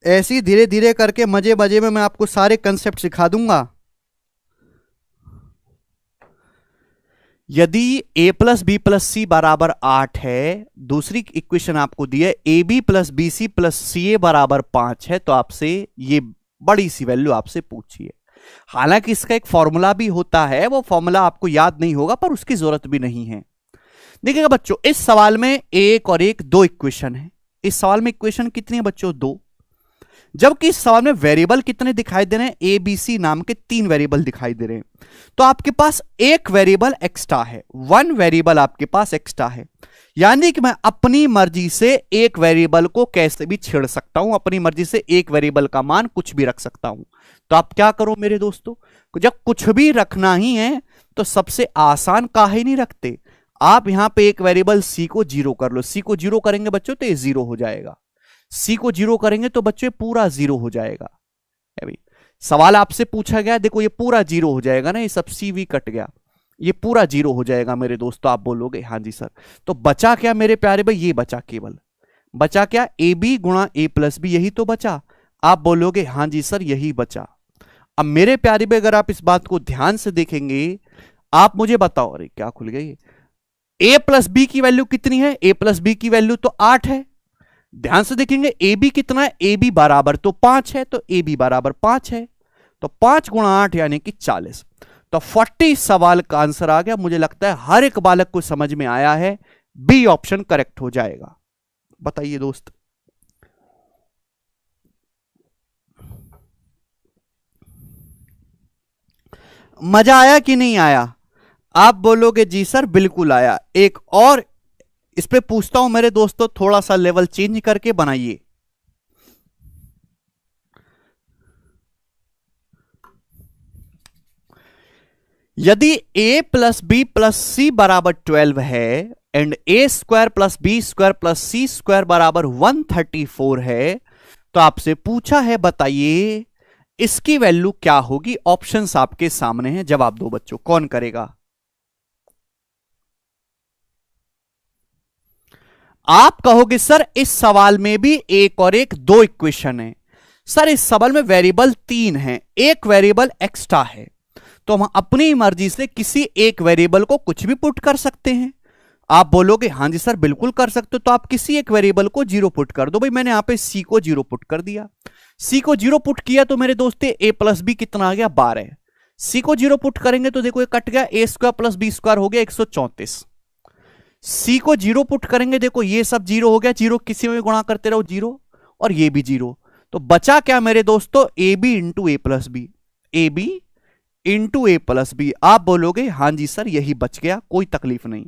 ऐसी धीरे धीरे करके मजे मजे में मैं आपको सारे कंसेप्ट सिखा दूंगा। यदि a प्लस बी प्लस सी बराबर 8 है, दूसरी इक्वेशन आपको दी है A B plus B C plus सी ए बराबर 5 है, तो आपसे ये बड़ी सी वैल्यू आपसे पूछी है। हालांकि इसका एक फॉर्मूला भी होता है, वो फॉर्मूला आपको याद नहीं होगा पर उसकी जरूरत भी नहीं है। देखिएगा बच्चों इस सवाल में एक और एक 2 इक्वेशन है। इस सवाल में इक्वेशन कितनी है बच्चों? 2, जबकि इस सवाल में वेरिएबल कितने दिखाई दे रहे हैं? ए बी सी नाम के 3 वेरिएबल दिखाई दे रहे हैं। तो आपके पास एक वेरिएबल एक्स्ट्रा है, 1 वेरिएबल आपके पास एक्स्ट्रा है, यानी कि मैं अपनी मर्जी से एक वेरिएबल को कैसे भी छेड़ सकता हूं, अपनी मर्जी से एक वेरिएबल का मान कुछ भी रख सकता हूं। तो आप क्या करो मेरे दोस्तों, जब कुछ भी रखना ही है तो सबसे आसान काहे नहीं रखते, आप यहां पे एक वेरिएबल सी को 0 कर लो। सी को 0 करेंगे बच्चों तो ये 0 हो जाएगा, सी को 0 करेंगे तो बच्चों पूरा 0 हो जाएगा। अभी सवाल आपसे पूछा गया, देखो ये पूरा 0 हो जाएगा ना, ये सब सी वी कट गया, ये पूरा 0 हो जाएगा मेरे दोस्तों। आप बोलोगे हाँ जी सर, तो बचा क्या मेरे प्यारे भाई? ये बचा, केवल बचा क्या? ए बी गुणा ए प्लस बी, यही तो बचा। आप बोलोगे हाँ जी सर यही बचा। अब मेरे प्यारे भाई अगर आप इस बात को ध्यान से देखेंगे, आप मुझे बताओ, अरे क्या खुल गई, ए प्लस बी की वैल्यू कितनी है, ए प्लस बी की वैल्यू तो 8 है। ध्यान से देखेंगे ए बी कितना है, ए बी बराबर तो 5 है, तो ए बी बराबर 5 है, तो 5 गुणा 8 यानी कि 40। तो 40 सवाल का आंसर आ गया। मुझे लगता है हर एक बालक को समझ में आया है, बी ऑप्शन करेक्ट हो जाएगा। बताइए दोस्त। मजा आया कि नहीं आया? आप बोलोगे जी सर बिल्कुल आया। एक और इस पे पूछता हूं मेरे दोस्तों, थोड़ा सा लेवल चेंज करके बनाइए। यदि a प्लस बी प्लस सी बराबर 12 है and A square plus B square plus C square बराबर 134 है, तो आपसे पूछा है बताइए इसकी वैल्यू क्या होगी। ऑप्शंस आपके सामने हैं, जवाब दो बच्चों, कौन करेगा? आप कहोगे सर इस सवाल में भी एक और एक दो इक्वेशन है। सर इस सवाल में वेरिएबल 3 है, एक वेरिएबल एक्स्ट्रा है, तो हम अपनी मर्जी से किसी एक वेरिएबल को कुछ भी पुट कर सकते हैं। आप बोलोगे हां जी सर बिल्कुल कर सकते हो, तो आप किसी एक वेरिएबल को 0 पुट कर दो। भाई मैंने यहां पे सी को 0 पुट कर दिया। सी को 0 पुट किया तो मेरे दोस्त ए प्लस बी कितना आ गया, 12। सी को 0 पुट करेंगे तो देखो ये कट गया, ए स्क्वायर प्लस बी स्क्वायर हो गया 134। सी को 0 पुट करेंगे, देखो ये सब 0 हो गया, 0 किसी में गुणा करते रहो 0, और ये भी 0। तो बचा क्या मेरे दोस्तों, A B into A plus B, A B into A plus B. आप बोलोगे हां जी सर यही बच गया, कोई तकलीफ नहीं।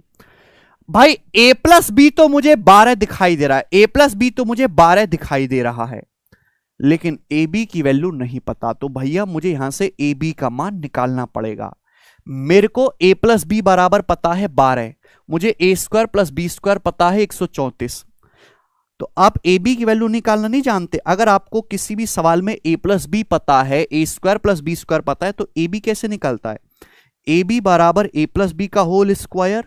भाई ए प्लस बी तो मुझे 12 दिखाई दे रहा है, ए प्लस बी तो मुझे 12 दिखाई दे रहा है, लेकिन ए बी की वैल्यू नहीं पता। तो भैया मुझे यहां से ए बी का मान निकालना पड़ेगा। मेरे को ए प्लस बी बराबर पता है 12, मुझे ए स्क्वायर प्लस बी स्क्वायर पता है 134। तो आप ए बी की वैल्यू निकालना नहीं जानते। अगर आपको किसी भी सवाल में ए प्लस बी पता है, ए स्क्वायर प्लस बी स्क्वायर पता है, तो ए बी कैसे निकलता है? ए बी बराबर ए प्लस बी का होल स्क्वायर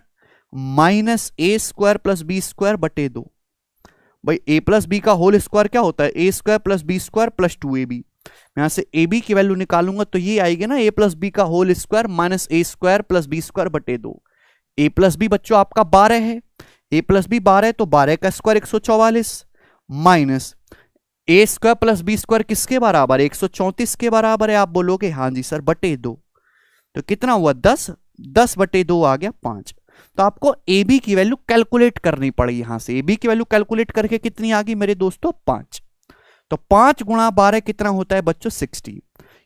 माइनस ए स्क्वायर प्लस बी स्क्वायर बटे 2। भाई ए प्लस बी का होल स्क्वायर क्या होता है, ए square plus B square plus 2ab। यहां से ए बी की वैल्यू निकालूंगा तो ये आएगी ना, ए प्लस बी का होल स्क्वायर माइनस ए स्क्वायर प्लस बी स्क्वायर बटे 2। ए प्लस बी बच्चों आपका 12 है, ए प्लस बी 12 है, तो 12 का स्क्वायर 144 माइनस ए स्क्वायर प्लस बी स्क्वायर किसके बराबर है, 134 के बराबर है। आप बोलोगे हाँ जी सर बटे 2, तो कितना हुआ 10, 10 बटे 2 आ गया 5। तो आपको ए बी की वैल्यू कैलकुलेट करनी पड़ी। यहां से ए बी की वैल्यू कैलकुलेट करके कितनी आ गई मेरे दोस्तों, 5। तो 5 गुणा 12 कितना होता है बच्चों, 60,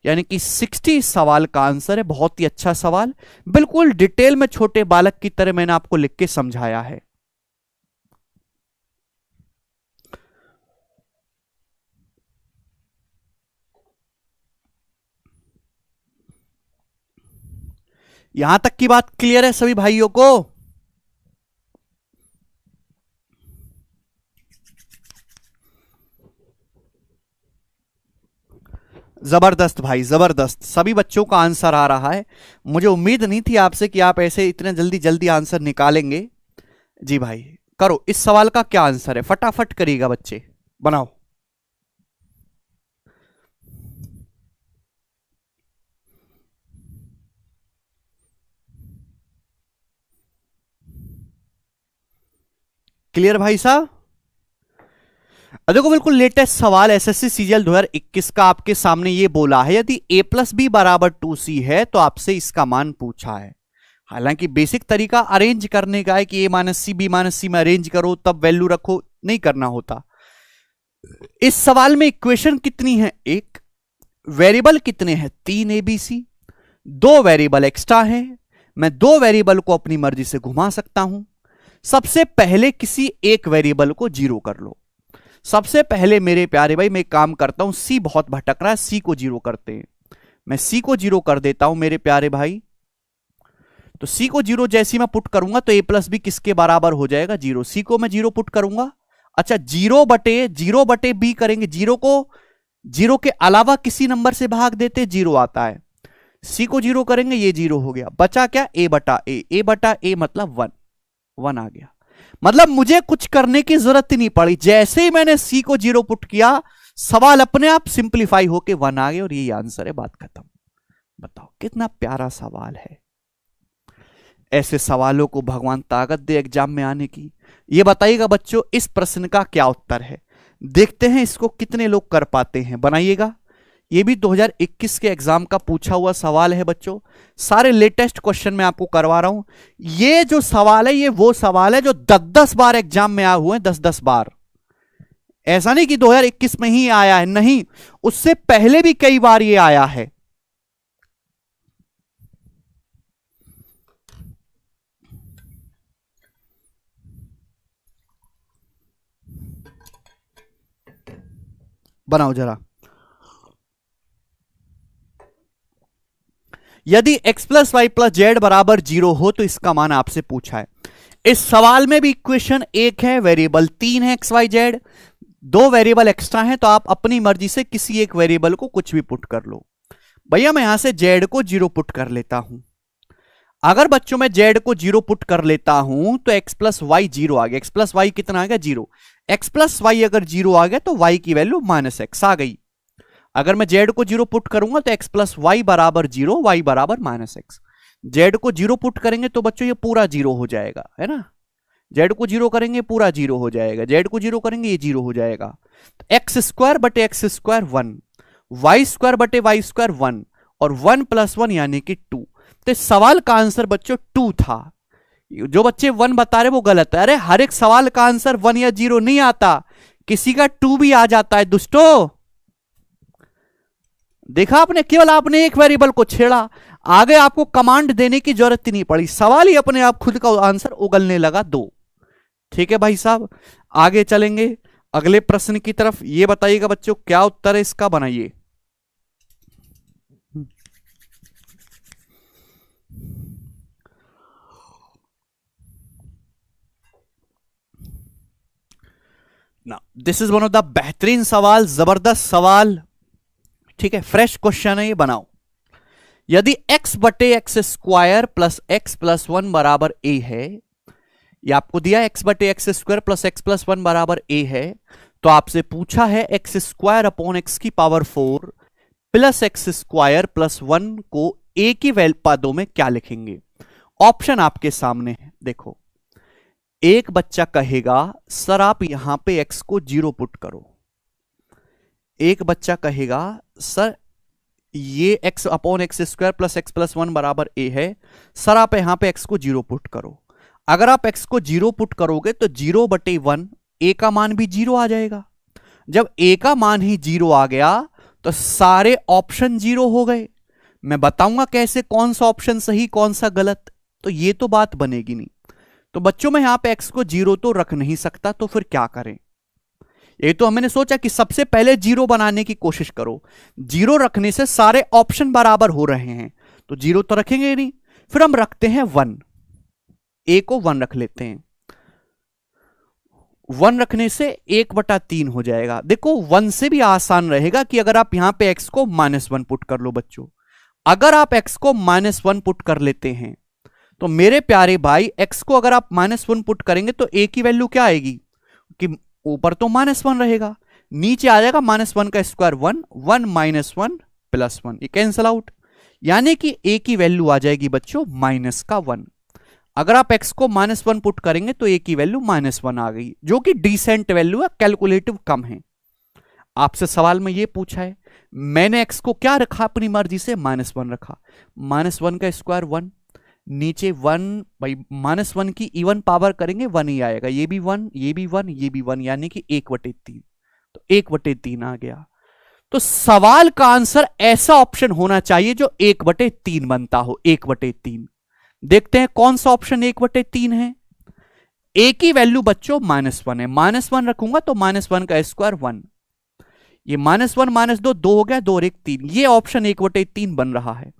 यानी कि 60 सवाल का आंसर है। बहुत ही अच्छा सवाल, बिल्कुल डिटेल में छोटे बालक की तरह मैंने आपको लिख के समझाया है। यहां तक की बात क्लियर है सभी भाइयों को? जबरदस्त भाई जबरदस्त, सभी बच्चों का आंसर आ रहा है। मुझे उम्मीद नहीं थी आपसे कि आप ऐसे इतने जल्दी जल्दी आंसर निकालेंगे। जी भाई करो, इस सवाल का क्या आंसर है, फटाफट करिएगा बच्चे, बनाओ। क्लियर भाई साहब? देखो बिल्कुल लेटेस्ट सवाल एसएससी सीजीएल 2021 का आपके सामने ये बोला है, यदि a प्लस बी बराबर 2c है तो आपसे इसका मान पूछा है। हालांकि बेसिक तरीका अरेंज करने का है कि a minus c b minus c में अरेंज करो तब वैल्यू रखो, नहीं करना होता। इस सवाल में इक्वेशन कितनी है, एक, वेरिएबल कितने हैं 3 ABC, 2 वेरिएबल एक्स्ट्रा है, मैं 2 वेरिएबल को अपनी मर्जी से घुमा सकता हूं। सबसे पहले किसी एक वेरिएबल को 0 कर लो। सबसे पहले मेरे प्यारे भाई मैं एक काम करता हूं, सी बहुत भटक रहा है, सी को 0 करते हैं। मैं सी को 0 कर देता हूं मेरे प्यारे भाई। तो सी को 0 जैसी मैं पुट करूंगा तो ए प्लस बी किसके बराबर हो जाएगा, 0। सी को मैं 0 पुट करूंगा, अच्छा 0 बटे बी करेंगे, 0 को 0 के अलावा किसी नंबर से भाग देते 0 आता है। सी को 0 करेंगे, ये 0 हो गया, बचा क्या ए बटा ए मतलब 1 आ गया। मतलब मुझे कुछ करने की जरूरत ही नहीं पड़ी, जैसे ही मैंने सी को 0 पुट किया सवाल अपने आप सिंप्लीफाई होके 1 आ गए और यही आंसर है, बात खत्म। बताओ कितना प्यारा सवाल है। ऐसे सवालों को भगवान ताकत दे एग्जाम में आने की। ये बताइएगा बच्चों इस प्रश्न का क्या उत्तर है, देखते हैं इसको कितने लोग कर पाते हैं। बनाइएगा, ये भी 2021 के एग्जाम का पूछा हुआ सवाल है बच्चों। सारे लेटेस्ट क्वेश्चन मैं आपको करवा रहा हूं। ये जो सवाल है ये वो सवाल है जो 10-10 बार एग्जाम में आए हुए हैं, 10-10 बार। ऐसा नहीं कि 2021 में ही आया है, नहीं, उससे पहले भी कई बार ये आया है। बनाओ जरा। यदि x plus Y plus Z बराबर 0 हो तो इसका मान आपसे पूछा है। इस सवाल में भी इक्वेशन एक है, वेरिएबल 3 है x y z, 2 variable extra हैं, तो आप अपनी मर्जी से किसी एक वेरिएबल को कुछ भी पुट कर लो। भैया मैं यहां से z को 0 पुट कर लेता हूं। अगर बच्चों मैं z को 0 पुट कर लेता हूं तो x प्लस वाई 0 आ गया। x प्लस वाई कितना आ गया? 0। x प्लस वाई अगर 0 आ गया तो y की वैल्यू माइनस एक्स आ गई। अगर मैं z को 0 पुट करूंगा तो x प्लस वाई बराबर 0, y बराबर माइनस एक्स। z को 0 पुट करेंगे तो बच्चों ये पूरा 0 हो जाएगा, है ना। z को 0 करेंगे पूरा 0 हो जाएगा, z को 0 करेंगे ये 0 हो जाएगा। तो एक्स स्क्वायर बटे एक्स स्क्वायर 1, वाई स्क्वायर बटे वाई स्क्वायर 1 और 1 प्लस 1 यानी कि 2। तो इस सवाल का आंसर बच्चों 2 था। जो बच्चे 1 बता रहे वो गलत है। अरे हर एक सवाल का आंसर 1 या 0 नहीं आता, किसी का 2 भी आ जाता है दोस्तों। देखा आपने, केवल आपने एक वेरिएबल को छेड़ा, आगे आपको कमांड देने की जरूरत ही नहीं पड़ी, सवाल ही अपने आप खुद का आंसर उगलने लगा 2। ठीक है भाई साहब, आगे चलेंगे अगले प्रश्न की तरफ। ये बताइएगा बच्चों क्या उत्तर है इसका, बनाइए। ना this is one of the बेहतरीन सवाल, जबरदस्त सवाल। ठीक है, फ्रेश क्वेश्चन है ये, बनाओ। यदि x बटे x square plus x plus 1 बराबर a है, ये आपको दिया x बटे x square plus x plus 1 बराबर a है, तो आपसे पूछा है एक्स स्क्वायर अपॉन एक्स की power 4 plus X square plus 1 को a की पदों में क्या लिखेंगे। ऑप्शन आपके सामने है, देखो। एक बच्चा कहेगा सर आप यहां पे x को 0 पुट करो। एक बच्चा कहेगा सर ये x upon x square plus x plus 1 बराबर a है, सर आप यहां पे x को 0 पुट करो। अगर आप x को 0 पुट करोगे तो 0 बटे 1, a का मान भी 0 आ जाएगा। जब a का मान ही 0 आ गया तो सारे ऑप्शन 0 हो गए। मैं बताऊंगा कैसे, कौन सा ऑप्शन सही कौन सा गलत, तो ये तो बात बनेगी नहीं। तो बच्चों में यहां पे x को 0 तो रख नहीं सकता, तो फिर क्या करें। ये तो हमने सोचा कि सबसे पहले 0 बनाने की कोशिश करो। 0 रखने से सारे ऑप्शन बराबर हो रहे हैं, तो 0 तो रखेंगे नहीं। फिर हम रखते हैं 1, a को 1 रख लेते हैं। 1 रखने से 1/3 हो जाएगा। देखो 1 से भी आसान रहेगा कि अगर आप यहां पे x को -1 पुट कर लो बच्चों। अगर आप x को -1 पुट कर लेते हैं तो मेरे प्यारे भाई x को अगर आप -1 पुट करेंगे तो a की वैल्यू क्या आएगी कि ऊपर तो -1 रहेगा, नीचे आ जाएगा -1 का स्क्वायर 1, 1 -1 प्लस 1, ये कैंसल आउट, यानी कि a की वैल्यू आ जाएगी बच्चों -1। अगर आप x को -1 पुट करेंगे तो a की वैल्यू -1 आ गई, जो कि डिसेंट वैल्यू है, कैलकुलेटिव कम है। आपसे सवाल में ये पूछा है, मैंने x को क्या रखा अपनी मर्जी से, -1 रखा। -1 का स्क्वायर 1, नीचे 1 भाई -1 की इवन पावर करेंगे 1 ही आएगा, ये भी 1, ये भी 1, ये भी 1, यानी कि 1/3, तो 1/3 आ गया। तो सवाल का आंसर ऐसा ऑप्शन होना चाहिए जो 1/3 बनता हो, 1/3। देखते हैं कौन सा ऑप्शन 1/3 है। a की वैल्यू बच्चों -1 है, -1 रखूंगा तो -1 का स्क्वायर 1, ये -1 -2 2 हो गया, 2 और 1 3, ये ऑप्शन 1/3 बन रहा है।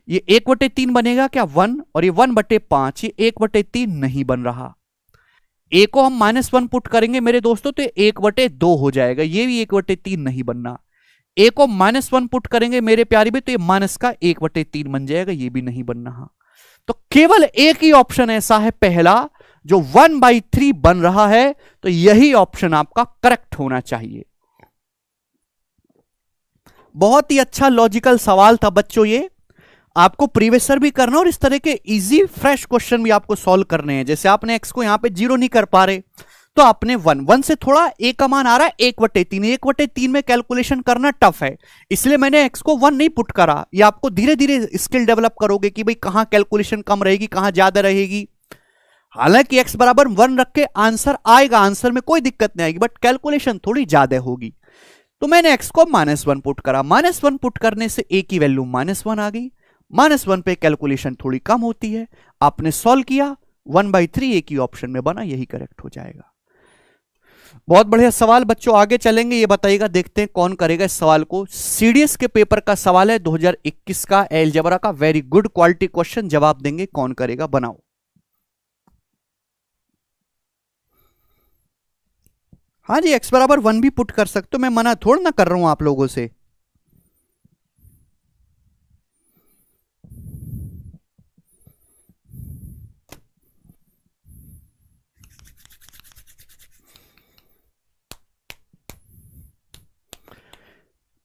ये 1/3 बनेगा क्या 1, और ये 1/5, ये 1/3 नहीं बन रहा। a को हम -1 पुट करेंगे मेरे दोस्तों तो 1/2 हो जाएगा, ये भी 1/3 नहीं बनना। a को -1 पुट करेंगे मेरे प्यारे भी तो ये माइनस का 1/3 बन जाएगा, ये भी नहीं बनना। तो केवल एक ही ऑप्शन ऐसा है पहला जो 1/3 बन रहा है, तो यही ऑप्शन आपका करेक्ट होना चाहिए। बहुत ही अच्छा लॉजिकल सवाल था बच्चों ये। आपको प्रीवियस ईयर भी करना और इस तरह के इजी फ्रेश क्वेश्चन भी आपको सॉल्व करने हैं। जैसे आपने एक्स को यहां पे 0 नहीं कर पा रहे, तो आपने 1 से थोड़ा ए का मान आ रहा है 1/3, 1/3 में कैलकुलेशन करना टफ है, इसलिए मैंने एक्स को 1 नहीं पुट करा। ये आपको धीरे धीरे स्किल डेवलप करोगे कि भाई कहां कैलकुलेशन कम रहेगी, कहां ज्यादा रहेगी। हालांकि x बराबर 1 रख के आंसर आएगा, आंसर में कोई दिक्कत नहीं आएगी, बट कैलकुलेशन थोड़ी ज्यादा होगी। तो मैंने x को -1 पुट करा। -1 पुट करने से a की वैल्यू -1 आ गई। -1 पे कैलकुलेशन थोड़ी कम होती है, आपने सॉल्व किया, 1/3 a की ऑप्शन में बना, यही करेक्ट हो जाएगा। बहुत बढ़िया सवाल बच्चों, आगे चलेंगे। ये बताइएगा, देखते हैं कौन करेगा इस सवाल को। सीडीएस के पेपर का सवाल है 2021 का, अलजेब्रा का। वेरी गुड क्वालिटी क्वेश्चन, जवाब देंगे, कौन करेगा, बनाओ। हाँ जी, x बराबर 1 भी पुट कर सकते हो, मैं मना थोड़ा ना कर रहा हूं आप लोगों से।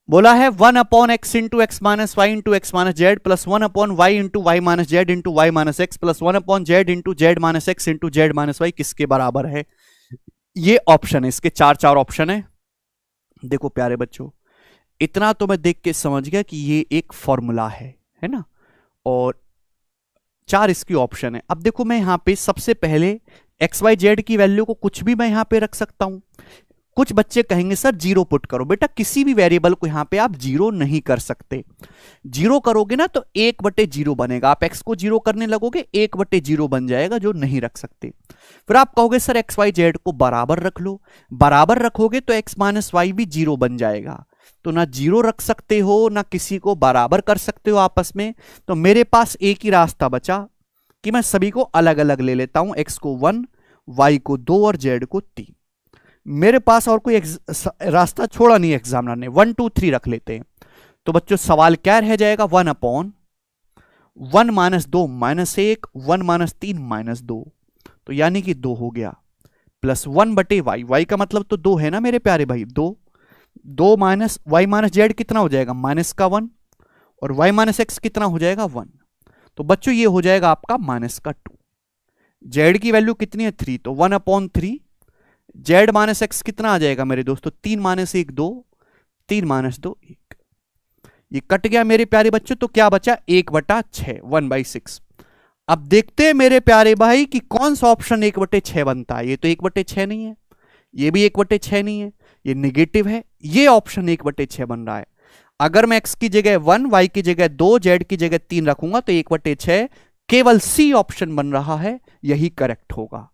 बोला है 1/x into X minus Y into X minus Z plus 1/y into Y minus Z into Y minus X plus 1/z into Z minus x into Z minus Y किसके बराबर है। ये ऑप्शन है, इसके चार ऑप्शन है। देखो प्यारे बच्चों, इतना तो मैं देख के समझ गया कि ये एक फॉर्मूला है ना, और 4 इसकी ऑप्शन है। अब देखो मैं यहां पे सबसे पहले एक्स वाई जेड की वैल्यू को कुछ भी मैं यहां पे रख सकता हूं। कुछ बच्चे कहेंगे सर 0 पुट करो, बेटा किसी भी वेरिएबल को यहां पे आप 0 नहीं कर सकते। 0 करोगे ना तो 1/0 बनेगा, आप x को 0 करने लगोगे 1/0 बन जाएगा, जो नहीं रख सकते। फिर आप कहोगे सर एक्स वाई जेड को बराबर रख लो, बराबर रखोगे तो x माइनस वाई भी 0 बन जाएगा। तो ना 0 रख सकते हो ना किसी को बराबर कर सकते हो आपस में। तो मेरे पास एक ही रास्ता बचा कि मैं सभी को अलग अलग ले लेता हूं, x को 1, y को 2 और z को 3। मेरे पास और कोई रास्ता छोड़ा नहीं एग्जामिनर ने, 1 2 3 रख लेते हैं। तो बच्चों सवाल क्या रह जाएगा, 1/1 माइनस 2 -1, 1 -3 -2, तो यानी कि 2 हो गया, प्लस 1/y, y का मतलब तो 2 है ना मेरे प्यारे भाई, 2 माइनस वाई माइनस जेड कितना हो जाएगा, -1, और y माइनस एक्स कितना हो जाएगा 1। तो बच्चों ये हो जाएगा आपका -2। जेड की वैल्यू कितनी है 3, तो 1/3। जेड माइनस एक्स कितना आ जाएगा मेरे दोस्तों, 3 - 1 2, 3 - 2 1। ये कट गया मेरे प्यारे बच्चों, तो क्या बचा 1/6, 1/6। अब देखते हैं मेरे प्यारे भाई कि कौन सा ऑप्शन 1/6 बनता है। ये तो 1/6 नहीं है, ये भी 1/6 नहीं है, ये निगेटिव है, ये ऑप्शन 1/6 बन रहा है। अगर मैं x की जगह 1, y की जगह 2, z की जगह 3 रखूंगा तो 1/6 केवल सी ऑप्शन बन रहा है, यही करेक्ट होगा।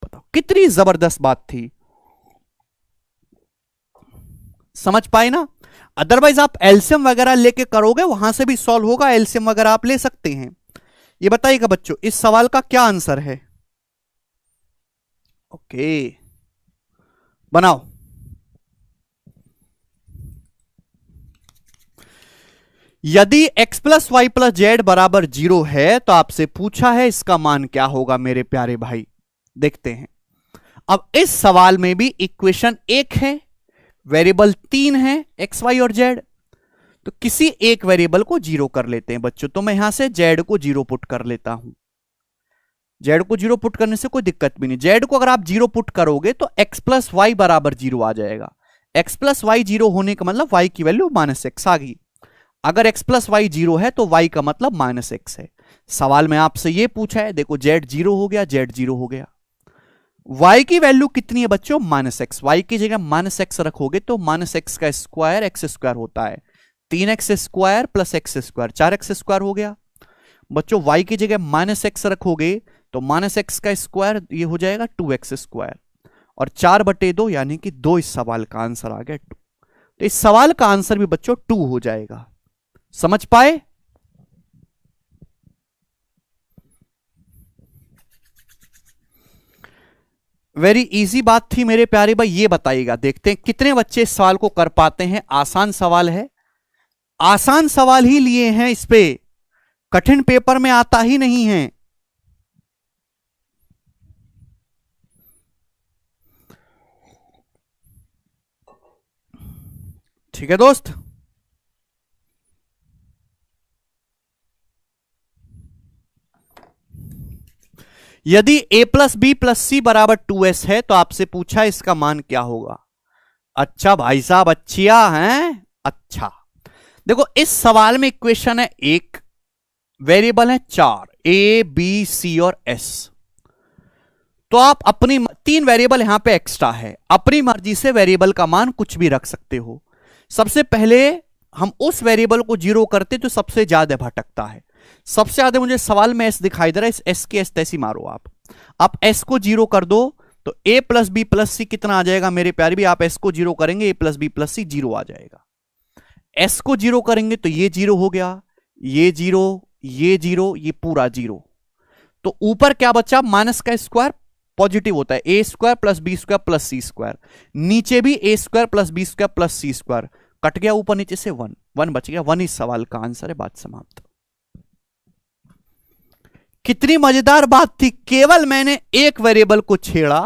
बताओ कितनी जबरदस्त बात थी, समझ पाए ना। अदरवाइज आप एलसीएम वगैरह लेके करोगे, वहां से भी सॉल्व होगा, एलसीएम वगैरह आप ले सकते हैं। ये बताइएगा बच्चों इस सवाल का क्या आंसर है। ओके बनाओ। यदि x plus Y plus Z बराबर 0 है तो आपसे पूछा है इसका मान क्या होगा मेरे प्यारे भाई। देखते हैं। अब इस सवाल में भी इक्वेशन एक है, वेरिएबल 3 है एक्स वाई और जेड, तो किसी एक वेरिएबल को 0 कर लेते हैं बच्चों। तो मैं यहां से जेड को 0 पुट कर लेता हूं। जेड को 0 पुट करने से कोई दिक्कत भी नहीं। जेड को अगर आप 0 पुट करोगे तो x प्लस वाई बराबर 0 आ जाएगा। x प्लस वाई 0 होने का मतलब y की वैल्यू -x आ गई। अगर x प्लस वाई 0 है तो y का मतलब -x है। सवाल में आपसे यह पूछा है, देखो z 0 हो गया, z 0 हो गया। y की वैल्यू कितनी है बच्चों, -x। y की जगह -x रखोगे तो -x का स्क्वायर x² होता है, 3x² प्लस x², 4x² हो गया। बच्चों y की जगह -x रखोगे तो -x का स्क्वायर ये हो जाएगा 2x², और 4/2 यानी कि 2 इस सवाल का आंसर आ गया 2। तो इस सवाल का आंसर भी बच्चों 2 हो जाएगा। समझ पाए। वेरी इजी बात थी मेरे प्यारे भाई। ये बताइएगा, देखते हैं कितने बच्चे इस सवाल को कर पाते हैं। आसान सवाल है, आसान सवाल ही लिए हैं इस पे, कठिन पेपर में आता ही नहीं है। ठीक है दोस्त। यदि a प्लस बी प्लस सी बराबर 2s है तो आपसे पूछा इसका मान क्या होगा। अच्छा भाई साहब, अच्छिया हैं। अच्छा देखो, इस सवाल में इक्वेशन है एक, वेरिएबल है चार, ए बी सी और एस। तो आप अपनी तीन वेरिएबल यहां पे एक्स्ट्रा है, अपनी मर्जी से वेरिएबल का मान कुछ भी रख सकते हो। सबसे पहले हम उस वेरिएबल को जीरो करते तो सबसे ज्यादा भटकता है। सबसे ज्यादा मुझे सवाल में एस दिखाई दे रहा है, इस एस के एस तैसी मारो आप एस को जीरो कर दो तो ए प्लस बी प्लस सी कितना आ जाएगा मेरे प्यारे भी। आप एस को जीरो करेंगे, ए प्लस बी प्लस सी जीरो आ जाएगा। एस को जीरो करेंगे तो ये जीरो हो गया, ये जीरो, ये जीरो, ये पूरा जीरो। तो ऊपर क्या बचा, माइनस का स्क्वायर पॉजिटिव होता है, ए square plus B square plus C square. नीचे भी A square plus B square plus C square, cut गया ऊपर नीचे से वन, वन बच गया, वन इस सवाल का आंसर है। बात समाप्त। कितनी मजेदार बात थी, केवल मैंने एक वेरिएबल को छेड़ा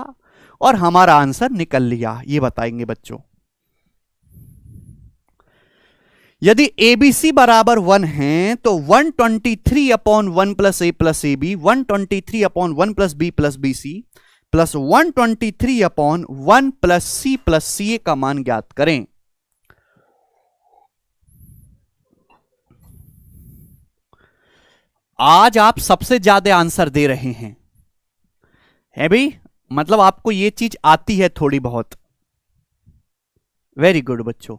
और हमारा आंसर निकल लिया। ये बताएंगे बच्चों, यदि एबीसी बराबर 1 है तो 123 upon 1 plus A B, 123 upon 1 plus B C plus 123 upon 1 plus C A का मान ज्ञात करें। आज आप सबसे ज्यादा आंसर दे रहे हैं, है भाई, मतलब आपको यह चीज आती है थोड़ी बहुत। वेरी गुड बच्चों।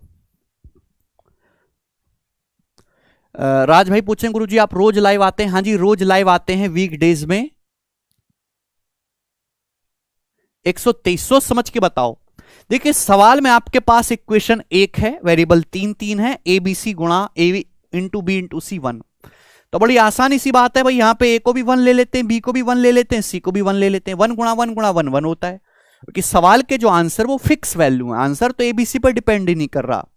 राज भाई पूछें गुरुजी आप रोज लाइव आते हैं? हाँ जी, रोज लाइव आते हैं वीक डेज में। 123 समझ के बताओ। देखिए सवाल में आपके पास इक्वेशन एक है, वेरिएबल तीन तीन है, ए बी सी गुणा ए इंटू बी इंटू सी 1। तो बड़ी आसानी सी बात है भाई, यहां पे ए को भी 1 ले लेते हैं, बी को भी 1 ले लेते हैं, सी को भी 1 ले लेते हैं। 1 गुणा 1 गुणा 1 1 होता है, क्योंकि सवाल के जो आंसर वो फिक्स वैल्यू है, आंसर तो एबीसी पर डिपेंड ही नहीं कर रहा।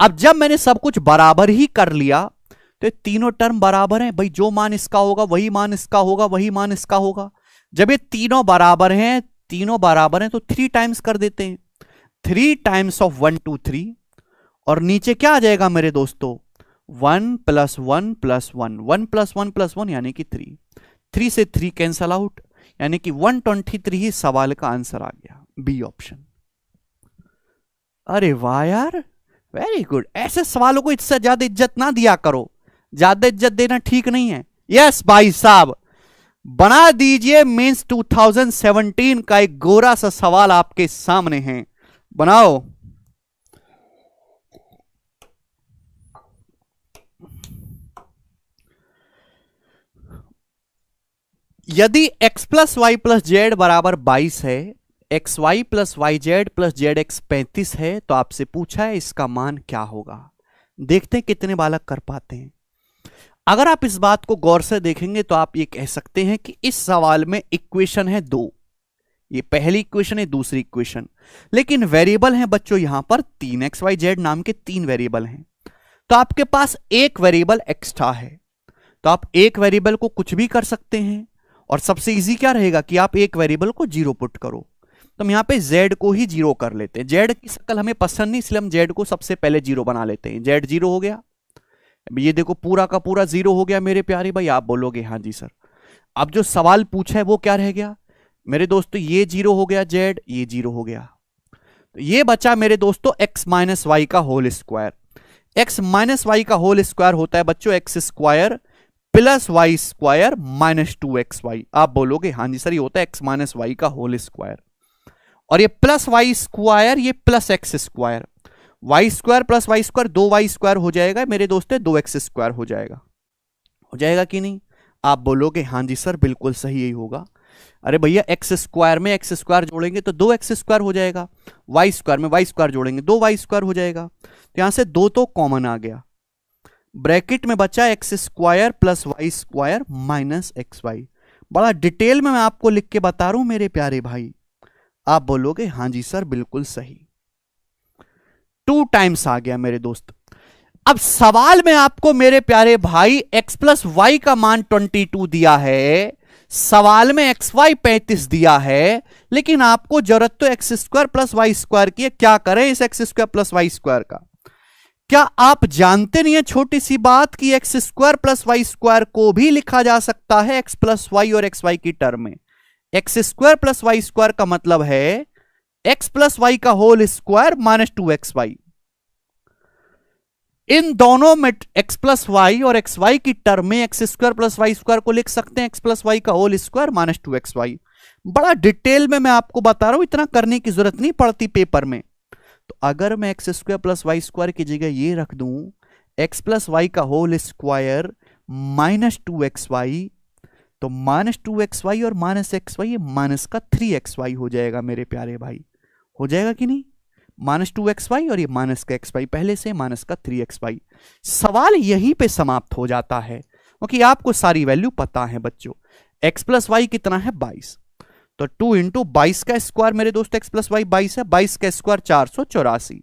अब जब मैंने सब कुछ बराबर ही कर लिया तो तीनों टर्म बराबर हैं भाई, जो मान इसका होगा वही मान इसका होगा, वही मान इसका होगा। जब ये तीनों बराबर हैं, तीनों बराबर हैं तो 3 टाइम्स कर देते हैं, 3 टाइम्स ऑफ 1 2 3, और नीचे क्या आ जाएगा मेरे दोस्तों, 1 प्लस 1 प्लस 1, 1 प्लस 1 प्लस 1 यानी कि 3, 3 से 3 कैंसल आउट, यानी कि 123 ही सवाल का आंसर आ गया, बी ऑप्शन। अरे वाह यार, वेरी गुड। ऐसे सवालों को इससे ज्यादा इज्जत ना दिया करो, ज्यादा इज्जत देना ठीक नहीं है। यस भाई साहब, बना दीजिए मींस 2017 का एक गोरा सा सवाल आपके सामने है, बनाओ। यदि x plus Y plus Z बराबर 22 है, X Y plus Y Z plus Z X 35 है, तो आपसे पूछा है इसका मान क्या होगा। देखते हैं कितने बालक कर पाते हैं। अगर आप इस बात को गौर से देखेंगे तो आप ये कह सकते हैं कि इस सवाल में इक्वेशन है 2, ये पहली इक्वेशन है, दूसरी इक्वेशन, लेकिन वेरिएबल है बच्चों यहां पर 3, एक्स वाई जेड नाम के 3 वेरिएबल हैं। तो आपके पास एक वेरिएबल एक्स्ट्रा है, तो आप एक वेरिएबल को कुछ भी कर सकते हैं, और सबसे इजी क्या रहेगा कि आप एक वेरिएबल को जीरो पुट करो। तो हम यहां पे z को ही जीरो कर लेते हैं, z की शक्ल हमें पसंद नहीं, इसलिए हम z को सबसे पहले जीरो बना लेते हैं। z जीरो हो गया, ये देखो पूरा का पूरा जीरो हो गया मेरे प्यारे भाई। आप बोलोगे हाँ जी सर, अब जो सवाल पूछा है वो क्या रह गया मेरे दोस्तों, ये जीरो हो गया, z ये जीरो हो गया, तो ये बचा मेरे दोस्तों x माइनस वाई का whole square. x minus Y का होल स्क्वायर होता है बच्चों X square plus Y square minus 2xy। आप बोलोगे हाँ जी सर, ये होता है x माइनस वाई का होल स्क्वायर, और ये प्लस वाई स्क्वायर, ये plus X square, Y square plus Y square 2y square हो जाएगा मेरे दोस्तों, 2x स्क्वायर हो जाएगा कि नहीं। आप बोलोगे हाँ जी सर बिल्कुल सही यही होगा। अरे भैया एक्स स्क्वायर में एक्स स्क्वायर जोड़ेंगे तो 2x स्क्वायर हो जाएगा, वाई स्क्वायर में वाई स्क्वायर जोड़ेंगे 2y स्क्वायर हो जाएगा। तो यहां से 2 तो कॉमन आ गया, ब्रैकेट में बचा X square plus Y square minus X Y. बड़ा डिटेल में मैं आपको लिख के बता रहा हूं मेरे प्यारे भाई। आप बोलोगे हाँ जी सर बिल्कुल सही, 2 टाइम्स आ गया मेरे दोस्त। अब सवाल में आपको मेरे प्यारे भाई x प्लस वाई का मान 22 दिया है, सवाल में एक्स वाई 35 दिया है, लेकिन आपको जरूरत तो x square plus Y square की है। क्या करें इस x square plus Y square का, क्या आप जानते नहीं है छोटी सी बात कि x square plus Y square को भी लिखा जा सकता है एक्स प्लस वाई और एक्स वाई की टर्म में। X square plus Y square का मतलब है एक्स प्लस वाई का होल स्क्वायर माइनस 2xy। इन दोनों में एक्स प्लस वाई और एक्स वाई की टर्म में x square plus Y square को लिख सकते हैं एक्स प्लस वाई का होल स्क्वायर माइनस 2xy। बड़ा डिटेल में मैं आपको बता रहा हूं, इतना करने की जरूरत नहीं पड़ती पेपर में। तो अगर मैं x square plus Y square की जगह ये रख दूं एक्स प्लस वाई का होल स्क्वायर माइनस 2xy, तो माइनस 2xy और माइनस xy ये माइनस का 3xy हो जाएगा मेरे प्यारे भाई। हो जाएगा कि नहीं? माइनस 2xy और ये माइनस का xy, पहले से माइनस का 3xy। सवाल यहीं पे समाप्त हो जाता है क्योंकि आपको सारी वैल्यू पता है बच्चों। x प्लस वाई कितना है 22, तो 2 इंटू 22 का स्क्वायर मेरे दोस्त x प्लस वाई 22 है, 22 का स्क्वायर 484।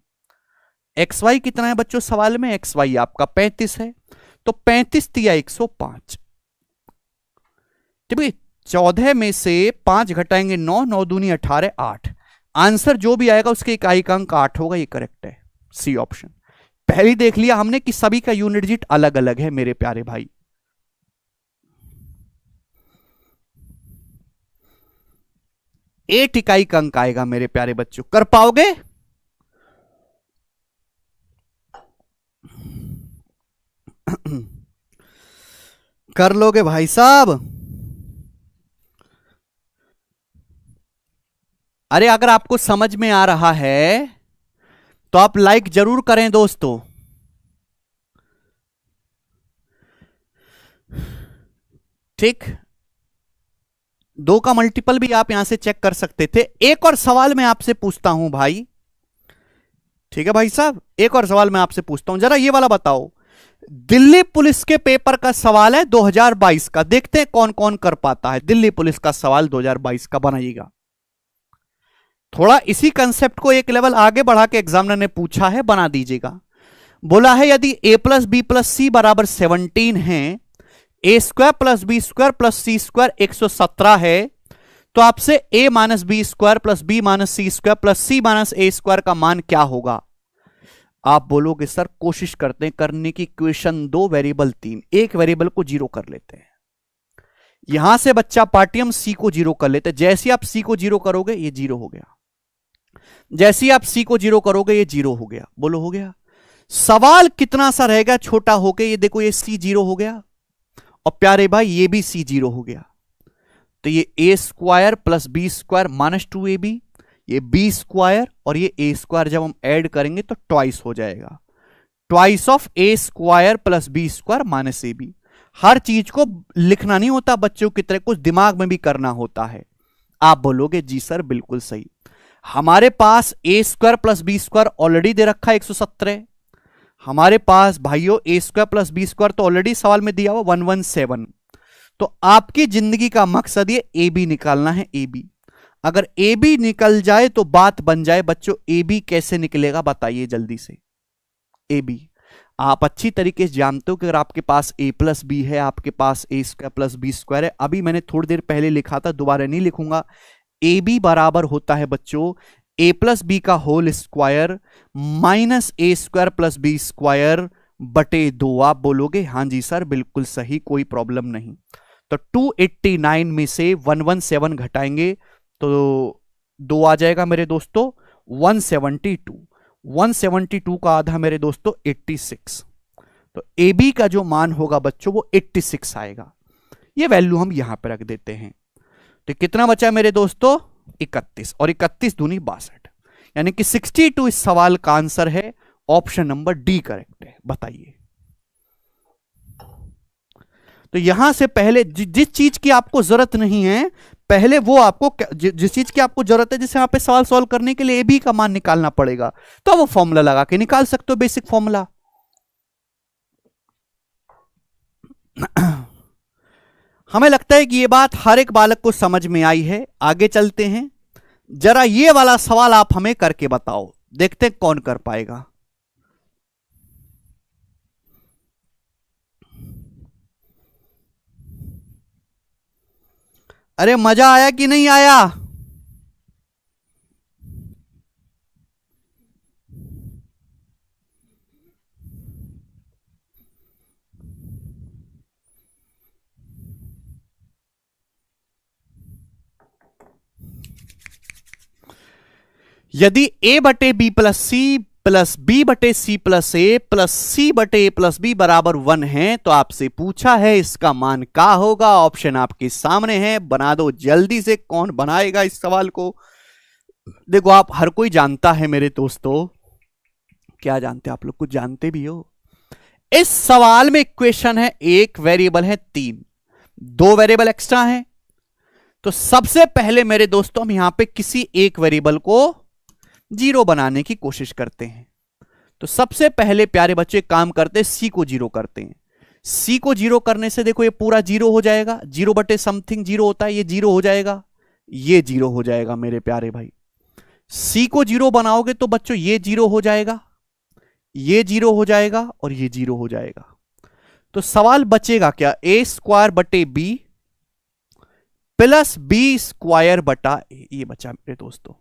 एक्स वाई कितना है बच्चों सवाल में? एक्स वाई आपका 35 है, तो 35 तिया 105। ठीक है, 14 में से 5 घटाएंगे 9, 9 दूनी 18, 8। आंसर जो भी आएगा उसके इकाई का अंक 8 होगा, ये करेक्ट है, सी ऑप्शन। पहले देख लिया हमने कि सभी का यूनिट डिजिट अलग अलग है मेरे प्यारे भाई। 8 इकाई का अंक आएगा मेरे प्यारे बच्चों। कर पाओगे? कर लोगे भाई साहब? अरे अगर आपको समझ में आ रहा है तो आप लाइक जरूर करें दोस्तों। ठीक, 2 का मल्टीपल भी आप यहां से चेक कर सकते थे। एक और सवाल मैं आपसे पूछता हूं भाई। ठीक है भाई साहब, एक और सवाल मैं आपसे पूछता हूं, जरा ये वाला बताओ। दिल्ली पुलिस के पेपर का सवाल है 2022 का, देखते हैं कौन कौन कर पाता है। दिल्ली पुलिस का सवाल 2022 का बनाइएगा। थोड़ा इसी कंसेप्ट को एक लेवल आगे बढ़ा के एग्जामिनर ने पूछा है, बना दीजिएगा। बोला है यदि a प्लस बी प्लस सी बराबर 17 है, ए square plus B square plus C square 117 है, तो आपसे a minus B square plus B minus C square plus C minus A square का मान क्या होगा? आप बोलोगे सर कोशिश करते हैं करने की, इक्वेशन 2 वेरिएबल 3, एक वेरिएबल को जीरो कर लेते हैं। यहां से बच्चा पार्टियम सी को जीरो कर लेते हैं। जैसे आप सी को जीरो करोगे ये जीरो हो गया, जैसे आप सी को जीरो करोगे ये जीरो हो गया। बोलो हो गया? सवाल कितना सा रहेगा छोटा होके, ये देखो ये सी जीरो हो गया और प्यारे भाई ये भी सी जीरो हो गया। तो ये A square plus B square minus 2ab, ये बी स्क्वायर और ये ए स्क्वायर जब हम ऐड करेंगे तो ट्वाइस हो जाएगा, twice of A square plus B square minus A B. हर चीज को लिखना नहीं होता बच्चों की तरह, कुछ दिमाग में भी करना होता है। आप बोलोगे जी सर बिल्कुल सही। हमारे पास A square plus B square already दे रखा है 117, हमारे पास भाइयों A square plus B square तो ऑलरेडी सवाल में दिया हुआ 117। तो आपकी जिंदगी का मकसद ये ए बी निकालना है, ए बी। अगर ए बी निकल जाए तो बात बन जाए बच्चों। ए बी कैसे निकलेगा बताइए जल्दी से। ए बी आप अच्छी तरीके से जानते हो कि अगर आपके पास a प्लस बी है, आपके पास A square plus B square है, अभी मैंने थोड़ी देर पहले लिखा था, दोबारा नहीं लिखूंगा। ए बी बराबर होता है बच्चों ए प्लस बी का होल स्क्वायर माइनस ए स्क्वायर प्लस बी स्क्वायर बटे 2। आप बोलोगे हां जी सर बिल्कुल सही, कोई प्रॉब्लम नहीं। तो 289 में से 117 घटाएंगे तो 2 आ जाएगा मेरे दोस्तों 172। 172 का आधा मेरे दोस्तों 86। तो ए बी का जो मान होगा बच्चों वो 86 आएगा। ये वैल्यू हम यहां पर रख देते हैं। तो कितना बचा मेरे दोस्तों? 31, और 31 दूनी 62, यानी कि 62 इस सवाल का आंसर है। ऑप्शन नंबर डी करेक्ट है। बताइए। तो यहां से पहले जिस चीज की आपको जरूरत नहीं है, पहले वो आपको जिस चीज की आपको जरूरत है, जिसे यहाँ पे सवाल सॉल्व करने के लिए ए बी का मान निकालना पड़ेगा, तो वो फॉर्मूला लगा के निकाल सकते हो, बेसिक फॉर्मूला। हमें लगता है कि ये बात हर एक बालक को समझ में आई है। आगे चलते हैं, जरा ये वाला सवाल आप हमें करके बताओ, देखते हैं कौन कर पाएगा। अरे मजा आया कि नहीं आया? यदि a बटे b plus c plus b बटे सी प्लस ए प्लस सी बटे ए प्लस बी बराबर 1 है तो आपसे पूछा है इसका मान क्या होगा। ऑप्शन आपके सामने है, बना दो जल्दी से। कौन बनाएगा इस सवाल को? देखो आप हर कोई जानता है मेरे दोस्तों, क्या जानते हैं आप लोग? कुछ जानते भी हो। इस सवाल में इक्वेशन है, एक वेरिएबल है 3, 2 वेरिएबल एक्स्ट्रा है। तो सबसे पहले मेरे दोस्तों हम यहां पे किसी एक वेरिएबल को 0 बनाने की कोशिश करते हैं। तो सबसे पहले प्यारे बच्चे काम करते हैं, सी को 0 करते हैं। सी को 0 करने से देखो ये पूरा 0 हो जाएगा, 0 बटे समथिंग 0 होता है, ये 0 हो जाएगा, ये 0 हो जाएगा मेरे प्यारे भाई। सी को 0 बनाओगे तो बच्चों ये 0 हो जाएगा, ये 0 हो जाएगा और ये 0 हो जाएगा। तो सवाल बचेगा क्या? ए स्क्वायर बटे बी प्लस बी स्क्वायर बटा ए, ये बचा मेरे दोस्तों।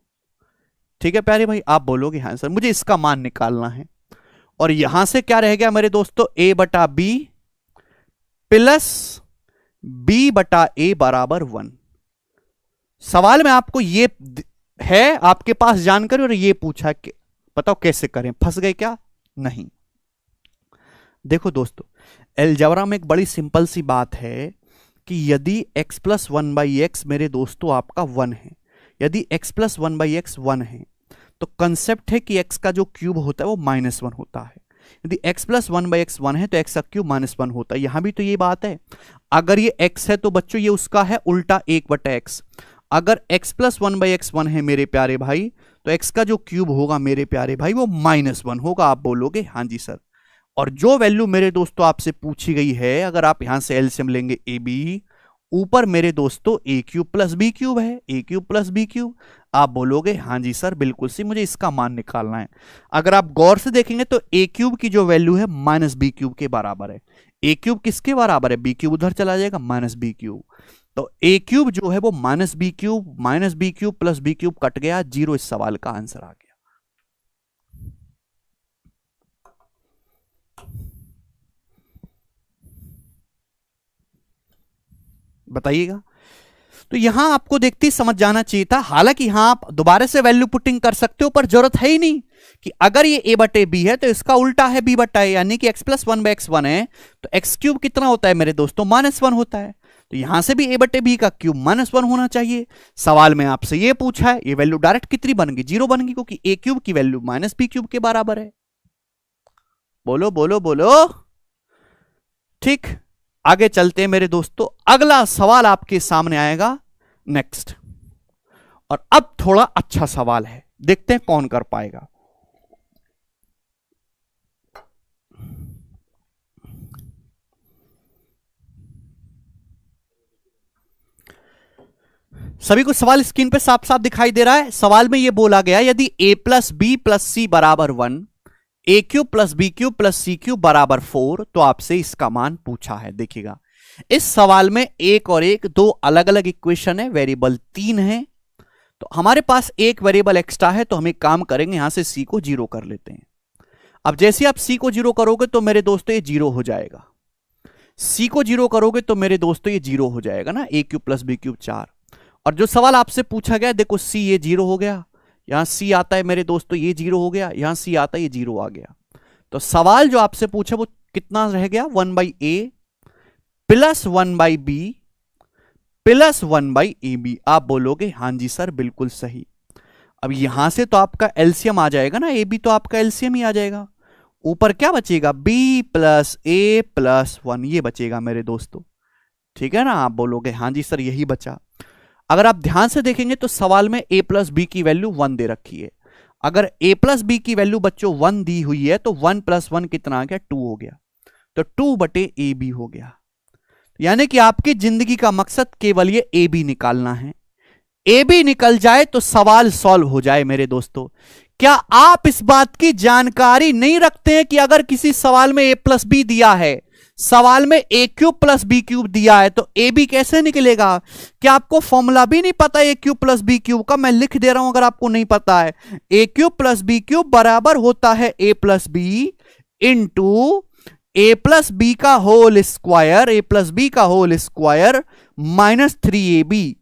ठीक है प्यारे भाई, आप बोलोगे हाँ सर मुझे इसका मान निकालना है। और यहां से क्या रह गया मेरे दोस्तों? ए बटा बी प्लस बी बटा ए बराबर 1। सवाल में आपको ये है आपके पास जानकारी और ये पूछा कि बताओ कैसे करें, फंस गए क्या? नहीं। देखो दोस्तों अलजेब्रा में एक बड़ी सिंपल सी बात है कि यदि x प्लस 1/x मेरे दोस्तों आपका 1 है, यदि x प्लस 1/x 1 है तो कंसेप्ट है कि x का जो क्यूब होता है वो -1 होता है। यदि x प्लस 1/x 1 है तो x का क्यूब -1 होता है। यहां भी तो ये बात है, अगर ये x है तो बच्चों ये उसका है उल्टा 1/x। अगर x प्लस 1/x 1 है मेरे प्यारे भाई तो x का जो क्यूब होगा मेरे प्यारे भाई वो -1 होगा। आप बोलोगे हाँ जी सर। और जो वैल्यू मेरे दोस्तों आपसे पूछी गई है, अगर आप यहां से एलसीएम लेंगे ए बी, ऊपर मेरे दोस्तों ए क्यूब प्लस बी क्यूब है, a cube plus B cube. आप बोलोगे हाँ जी सर बिल्कुल सी, मुझे इसका मान निकालना है। अगर आप गौर से देखेंगे तो ए क्यूब की जो वैल्यू है माइनस बी क्यूब के बराबर है। ए क्यूब किसके बराबर है? बी क्यूब उधर चला जाएगा, माइनस बी क्यूब। तो ए क्यूब जो है वो minus B cube plus B cube cut गया, 0 इस सवाल का आंसर आ गया। बताइएगा। तो यहां आपको देखते ही समझ जाना चाहिए था। हालांकि यहां आप दोबारा से वैल्यू पुटिंग कर सकते हो पर जरूरत है ही नहीं कि अगर ये a बटे बी है तो इसका उल्टा है b बटा ए, यानी कि x प्लस 1/x 1 है तो x क्यूब कितना होता है मेरे दोस्तों? -1 होता है। तो यहां से भी a बटे बी का क्यूब -1 होना चाहिए। सवाल में आपसे ये पूछा है, ये वैल्यू डायरेक्ट कितनी बन गई? 0 बन गई, क्योंकि a क्यूब की वैल्यू माइनस बी क्यूब के बराबर है। बोलो बोलो बोलो। ठीक, आगे चलते हैं मेरे दोस्तों। अगला सवाल आपके सामने आएगा नेक्स्ट, और अब थोड़ा अच्छा सवाल है, देखते हैं कौन कर पाएगा। सभी को सवाल स्क्रीन पे साफ साफ दिखाई दे रहा है। सवाल में यह बोला गया यदि a प्लस बी प्लस सी बराबर 1, A cube plus B cube plus C cube बराबर 4, तो आपसे इसका मान पूछा है। देखिएगा इस सवाल में एक और एक दो अलग अलग इक्वेशन है, वेरिएबल 3 है। तो हमारे पास एक वेरिएबल एक्स्ट्रा है, तो हम एक काम करेंगे, यहां से सी को 0 कर लेते हैं। अब जैसे आप सी को 0 करोगे तो मेरे दोस्तों ये 0 हो जाएगा। सी को 0 करोगे तो मेरे दोस्तों ये 0 हो जाएगा ना, ए क्यूब प्लस बी क्यूब 4। और जो सवाल आपसे पूछा गया, देखो सी ये 0 हो गया, यहां सी आता है मेरे दोस्तों ये 0 हो गया, यहां सी आता है ये 0 आ गया। तो सवाल जो आपसे पूछा वो कितना रह गया? 1/a plus 1/b plus 1/ab। आप बोलोगे हाँ जी सर बिल्कुल सही। अब यहां से तो आपका एलसीएम आ जाएगा ना, ab तो आपका एलसीएम ही आ जाएगा। ऊपर क्या बचेगा? b प्लस a प्लस 1, ये बचेगा मेरे दोस्तों। ठीक है ना, आप बोलोगे हाँ जी सर यही बचा। अगर आप ध्यान से देखेंगे तो सवाल में a प्लस बी की वैल्यू 1 दे रखी है। अगर a प्लस बी की वैल्यू बच्चों 1 दी हुई है तो 1 प्लस 1 कितना आ गया? 2 हो गया। तो 2/ab हो गया। यानी कि आपकी जिंदगी का मकसद केवल ये ab निकालना है। ab निकल जाए तो सवाल सॉल्व हो जाए मेरे दोस्तों। क्या आप इस बात की जानकारी नहीं रखते हैं कि अगर किसी सवाल में a प्लस बी दिया है, सवाल में a cube plus B cube दिया है, तो ए बी कैसे निकलेगा? क्या आपको फॉर्मूला भी नहीं पता ए क्यूब प्लस बी क्यूब का? मैं लिख दे रहा हूं अगर आपको नहीं पता है। A cube plus B cube बराबर होता है ए प्लस बी इंटू ए प्लस बी का होल स्क्वायर, ए प्लस बी का होल स्क्वायर -3ab।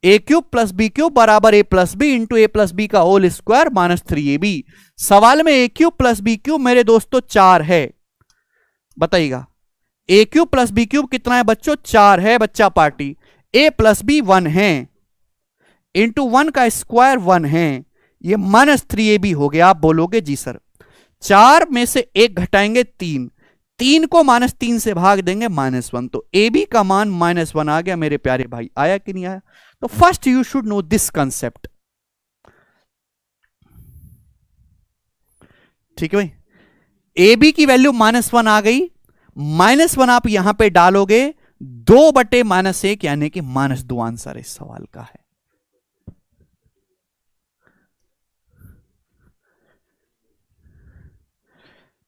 ए क्यूब प्लस बी क्यूब बराबर a plus b into A plus b का होल स्क्वायर माइनस 3ab। सवाल में a cube plus B cube मेरे दोस्तों 4 है, बताइएगा ए क्यूब प्लस बी क्यूब कितना है बच्चों? 4 है बच्चा पार्टी। ए प्लस बी 1 है इंटू 1 का स्क्वायर 1 है, ये माइनस 3ab हो गया। आप बोलोगे जी सर 4 में से 1 घटाएंगे 3, 3 को -3 से भाग देंगे -1, तो ए बी का मान -1 आ गया मेरे प्यारे भाई। आया कि नहीं आया? तो first you should know this concept. ठीक है भाई, ए बी की वैल्यू -1 आ गई, -1 आप यहां पे डालोगे 2/-1 यानी कि -2 आंसर इस सवाल का है।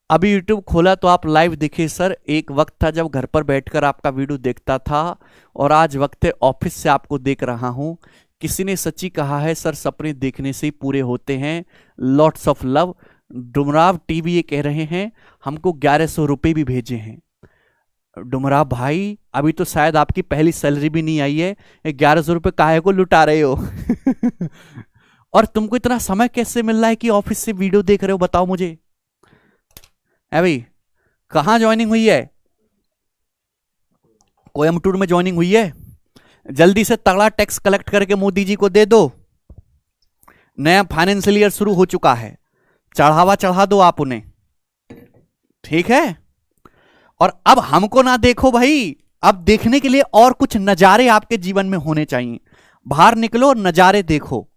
अभी YouTube खोला तो आप लाइव दिखे सर। एक वक्त था जब घर पर बैठकर आपका वीडियो देखता था और आज वक्त है ऑफिस से आपको देख रहा हूं। किसी ने सच्ची कहा है सर सपने देखने से ही पूरे होते हैं। Lots of love. Dumraon TV ये कह रहे हैं हमको 1100 रुपये भी भेजे हैं। डुमराव भाई अभी तो शायद आपकी पहली सैलरी भी नहीं आई है, 1100 रुपये काहे को लुटा रहे हो? और तुमको इतना समय कैसे मिल रहा है कि ऑफिस से वीडियो देख रहे हो, बताओ मुझे। भाई कहां ज्वाइनिंग हुई है? कोयम्बटूर में ज्वाइनिंग हुई है। जल्दी से तगड़ा टैक्स कलेक्ट करके मोदी जी को दे दो। नया फाइनेंशियल ईयर शुरू हो चुका है, चढ़ावा चढ़ा दो आप उन्हें, ठीक है। और अब हमको ना देखो भाई, अब देखने के लिए और कुछ नजारे आपके जीवन में होने चाहिए। बाहर निकलो और नजारे देखो।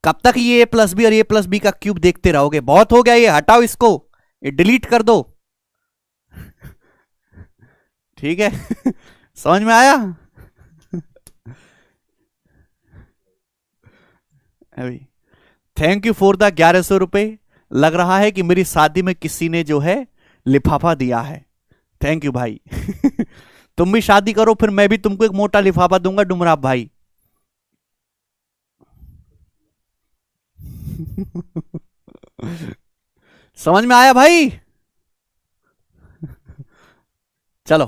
कब तक ये a प्लस बी और a प्लस बी का क्यूब देखते रहोगे? बहुत हो गया ये, हटाओ इसको, ये डिलीट कर दो। ठीक है समझ में आया? अभी थैंक यू फॉर द 1100 रुपए। लग रहा है कि मेरी शादी में किसी ने जो है लिफाफा दिया है। थैंक यू भाई। तुम भी शादी करो फिर मैं भी तुमको एक मोटा लिफाफा दूंगा डुमराव भाई। समझ में आया भाई? चलो,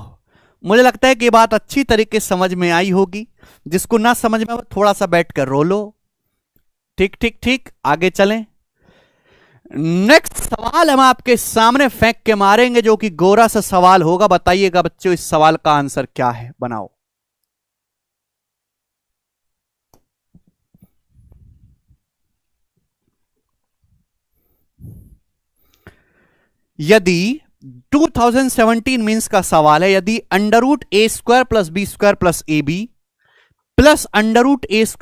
मुझे लगता है कि बात अच्छी तरीके से समझ में आई होगी। जिसको ना समझ में थोड़ा सा बैठकर रो लो। ठीक ठीक ठीक, आगे चलें। नेक्स्ट सवाल हम आपके सामने फेंक के मारेंगे जो कि गोरा सा सवाल होगा। बताइएगा बच्चों इस सवाल का आंसर क्या है, बनाओ। यदि 2017 मीन्स का सवाल है, यदि √a² + b² + ab plus √a²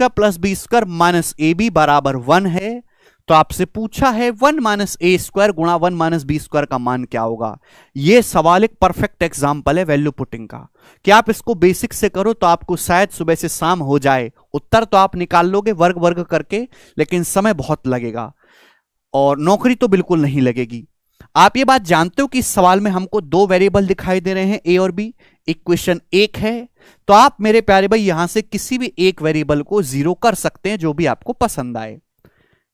+ b² - ab बराबर 1 है, तो आपसे पूछा है 1 - a² गुणा 1 - b² का मान क्या होगा। यह सवाल एक परफेक्ट एग्जांपल है वैल्यू पुटिंग का, कि आप इसको बेसिक से करो तो आपको शायद सुबह से शाम हो जाए। उत्तर तो आप निकाल लोगे वर्ग वर्ग करके, लेकिन समय बहुत लगेगा और नौकरी तो बिल्कुल नहीं लगेगी। आप ये बात जानते हो कि इस सवाल में हमको 2 वेरिएबल दिखाई दे रहे हैं, ए और बी। इक्वेशन 1 है, तो आप मेरे प्यारे भाई यहां से किसी भी एक वेरिएबल को 0 कर सकते हैं, जो भी आपको पसंद आए,